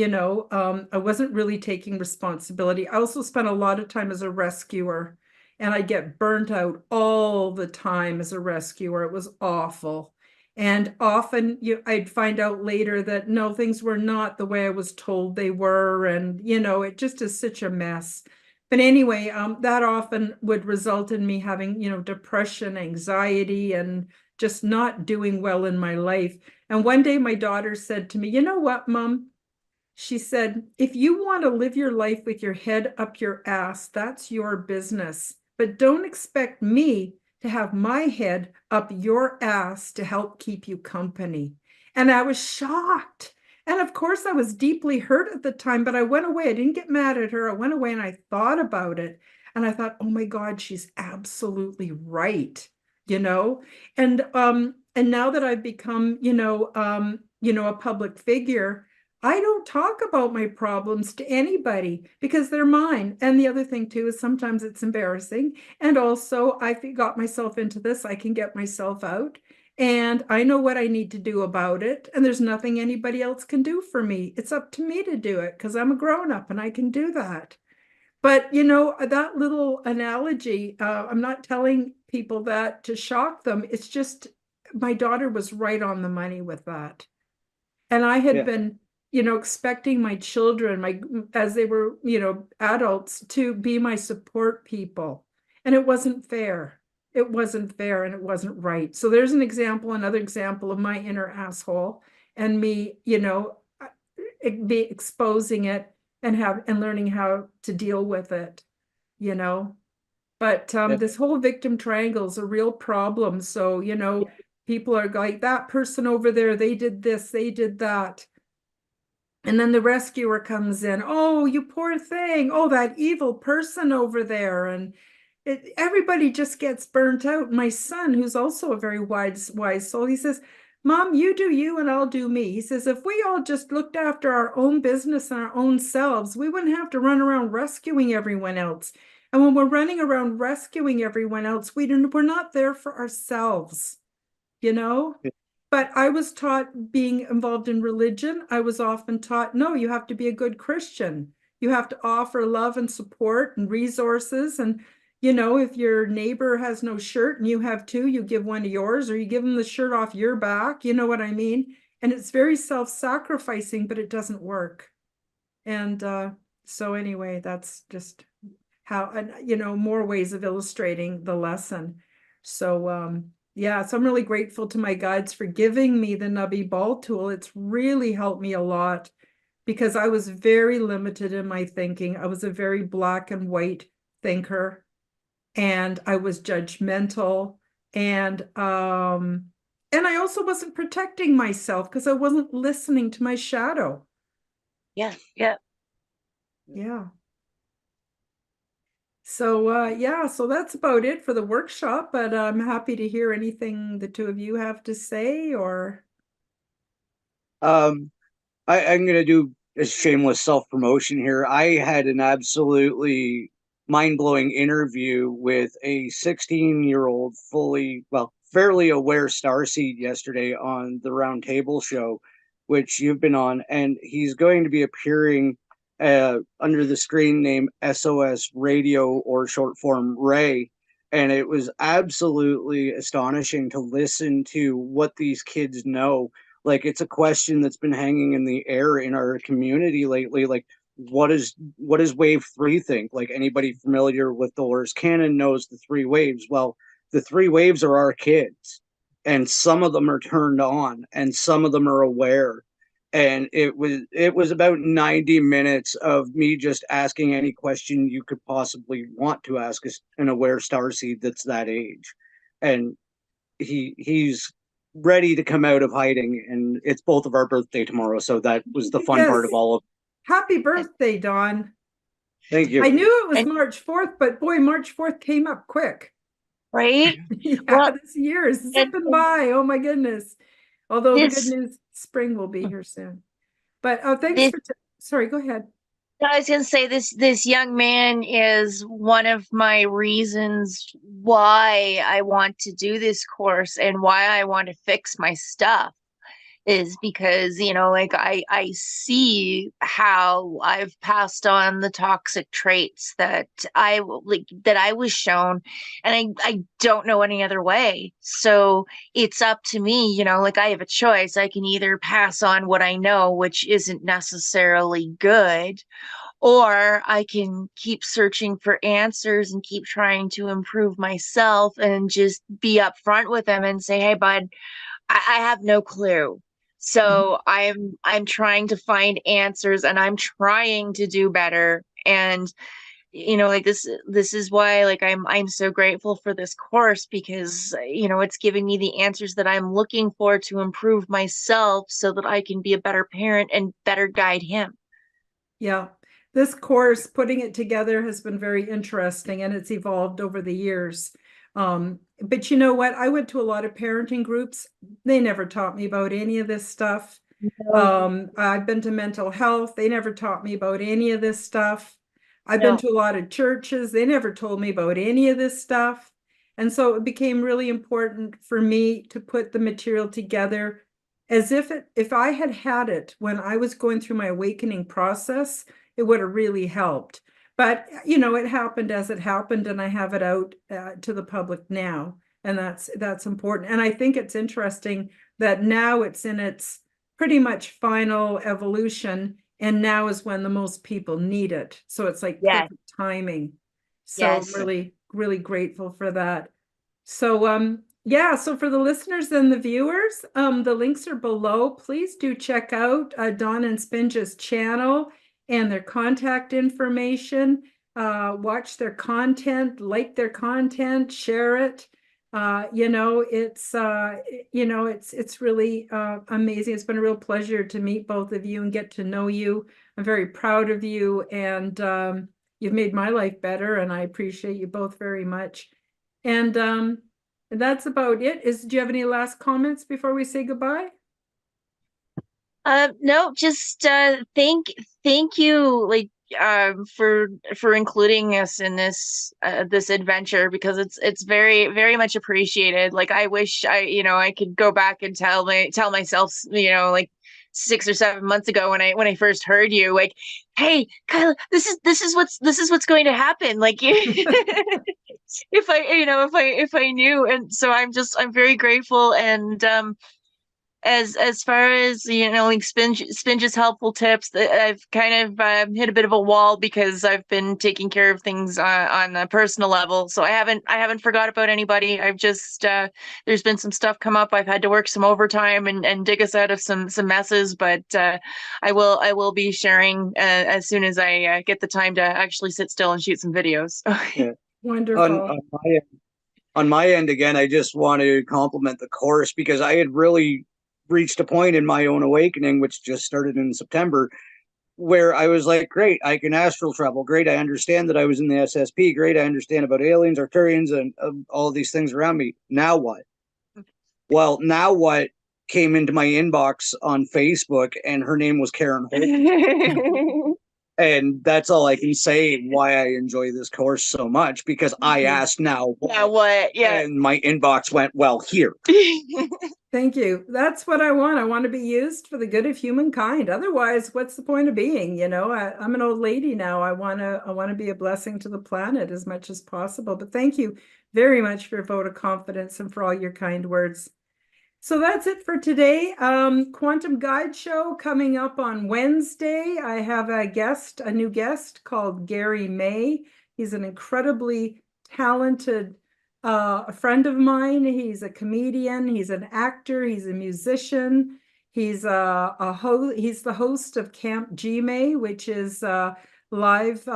wasn't really taking responsibility. I also spent a lot of time as a rescuer, and I get burnt out all the time as a rescuer. It was awful. And often I'd find out later that no, things were not the way I was told they were. And, it just is such a mess. But anyway, that often would result in me having, depression, anxiety, and just not doing well in my life. And one day my daughter said to me, you know what, Mom? She said, if you want to live your life with your head up your ass, that's your business. But don't expect me to have my head up your ass to help keep you company. And I was shocked. And of course, I was deeply hurt at the time, but I went away. I didn't get mad at her. I went away and I thought about it. And I thought, oh my God, she's absolutely right, you know? And now that I've become, a public figure, I don't talk about my problems to anybody because they're mine. And the other thing too is sometimes it's embarrassing. And also I got myself into this, I can get myself out. And I know what I need to do about it. And there's nothing anybody else can do for me. It's up to me to do it because I'm a grown up and I can do that. But that little analogy, I'm not telling people that to shock them. It's just my daughter was right on the money with that. And I had Yeah. been, expecting my children, as they were, adults, to be my support people. And it wasn't fair. It wasn't fair and it wasn't right. So there's another example of my inner asshole and me, be exposing it and learning how to deal with it, you know. But Yeah. this whole victim triangle is a real problem. So, people are like, that person over there, they did this, they did that. And then the rescuer comes in. Oh, you poor thing. Oh, that evil person over there. And everybody just gets burnt out. My son, who's also a very wise soul, he says, Mom, you do you and I'll do me. He says, if we all just looked after our own business and our own selves, we wouldn't have to run around rescuing everyone else. And when we're running around rescuing everyone else, we're not there for ourselves, you know? But I was taught, being involved in religion, I was often taught, no, you have to be a good Christian. You have to offer love and support and resources. And, you know, if your neighbor has no shirt and you have two, you give one of yours, or you give them the shirt off your back. You know what I mean? And it's very self-sacrificing, but it doesn't work. And so anyway, that's just how, and you know, more ways of illustrating the lesson. So yeah, so I'm really grateful to my guides for giving me the nubby ball tool. It's really helped me a lot because I was very limited in my thinking. I was a very black and white thinker, and I was judgmental, and I also wasn't protecting myself because I wasn't listening to my shadow. Yeah, yeah. Yeah. So yeah, so that's about it for the workshop, but I'm happy to hear anything the two of you have to say. Or Um, I'm going to do a shameless self promotion here. I had an absolutely mind blowing interview with a 16-year-old, fairly aware starseed yesterday on the Round Table show, which you've been on. And he's going to be appearing under the screen name SOS Radio, or short form Ray. And it was absolutely astonishing to listen to what these kids know. Like, it's a question that's been hanging in the air in our community lately. Like, what does wave three think? Like, anybody familiar with Dolores Cannon knows the three waves. Well, the three waves are our kids, and some of them are turned on and some of them are aware. And it was about 90 minutes of me just asking any question you could possibly want to ask an aware starseed that's that age. And he's ready to come out of hiding, and it's both of our birthday tomorrow, so that was the fun part of yes, all of. happy birthday, Dawn. Thank you. I knew it was And March 4th, but boy, March 4th came up quick. right. Yeah, Well, this year is and zipping by. Oh my goodness. Although the good this news, spring will be here soon. But oh, thanks this for, sorry, go ahead. I was gonna say this young man is one of my reasons why I want to do this course and why I want to fix my stuff. Is because, like I see how I've passed on the toxic traits that I was shown, and I don't know any other way. So it's up to me, like I have a choice. I can either pass on what I know, which isn't necessarily good, or I can keep searching for answers and keep trying to improve myself and just be upfront with them and say, hey, bud, I have no clue. Mhm. So I'm trying to find answers and I'm trying to do better. And like this is why like I'm so grateful for this course because it's giving me the answers that I'm looking for to improve myself so that I can be a better parent and better guide him. Yeah, this course, putting it together, has been very interesting, and it's evolved over the years. But you know what? I went to a lot of parenting groups. They never taught me about any of this stuff. No, I've been to mental health. They never taught me about any of this stuff. I've been no. to a lot of churches. They never told me about any of this stuff. And so it became really important for me to put the material together as if I had had it when I was going through my awakening process, it would have really helped. But it happened as it happened, and I have it out to the public now, and that's important. And I think it's interesting that now it's in its pretty much final evolution, and now is when the most people need it. So it's like Yes, perfect timing. So I'm yes. really, really grateful for that. So yeah, so for the listeners and the viewers, the links are below. Please do check out Dawn and Spinja's channel and their contact information. Watch their content, like their content, share it. It's really amazing. It's been a real pleasure to meet both of you and get to know you. I'm very proud of you, and you've made my life better, and I appreciate you both very much. And that's about it. Do you have any last comments before we say goodbye? No, just thank you, like, for including us in this adventure, because it's very much appreciated. Like, I wish I could go back and tell myself, like 6 or 7 months ago when I first heard you, like, hey, Kyla, this is what's going to happen. Like, if I knew. And so I'm very grateful. And as far as like Spinge's helpful tips, that I've kind of hit a bit of a wall, because I've been taking care of things on a personal level. So I haven't forgot about anybody. I've just there's been some stuff come up. I've had to work some overtime and dig us out of some messes. But I will be sharing as soon as I get the time to actually sit still and shoot some videos. Yeah. Wonderful. On my end, again, I just want to compliment the course, because I had really reached a point in my own awakening, which just started in September, where I was like, great, I can astral travel. Great, I understand that I was in the SSP. Great, I understand about aliens, Arcturians, and all these things around me. Now what? Well, now what came into my inbox on Facebook, and her name was Karen Holt. And that's all I can say why I enjoy this course so much, because I asked now what? Now what? Yeah. And my inbox went, well, here. Thank you. That's what I want. I want to be used for the good of humankind. Otherwise, what's the point of being? I'm an old lady now. I want to be a blessing to the planet as much as possible. But thank you very much for your vote of confidence and for all your kind words. So that's it for today. Quantum Guide Show coming up on Wednesday. I have a new guest called Gary May. He's an incredibly talented friend of mine. He's a comedian. He's an actor. He's a musician. He's he's the host of Camp Gmae, which is live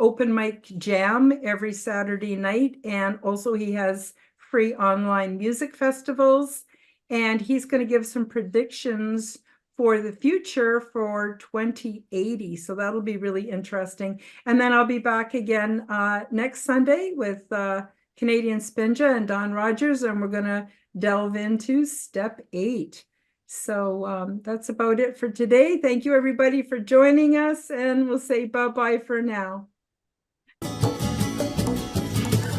open mic jam every Saturday night. And also he has free online music festivals. And he's going to give some predictions for the future for 2080. So that'll be really interesting. And then I'll be back again next Sunday with Canadian Spinja and Don Rogers, and we're going to delve into step 8. So that's about it for today. Thank you, everybody, for joining us, and we'll say bye-bye for now.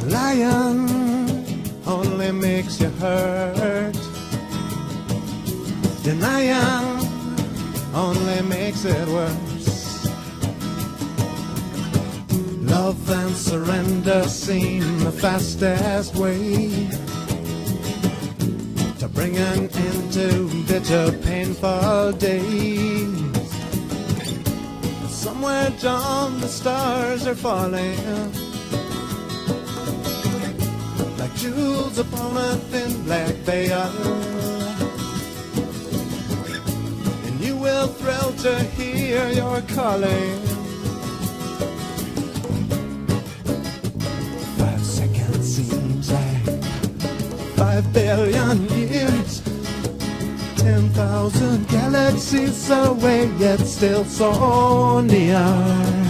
Lion only makes you hurt. Denying only makes it worse. Love and surrender seem the fastest way to bring an end to bitter, painful days. Somewhere down the stars are falling like jewels upon a thin black veil. Will thrill to hear your calling. 5 seconds seems like 5 billion years. 10,000 galaxies away, yet still so near.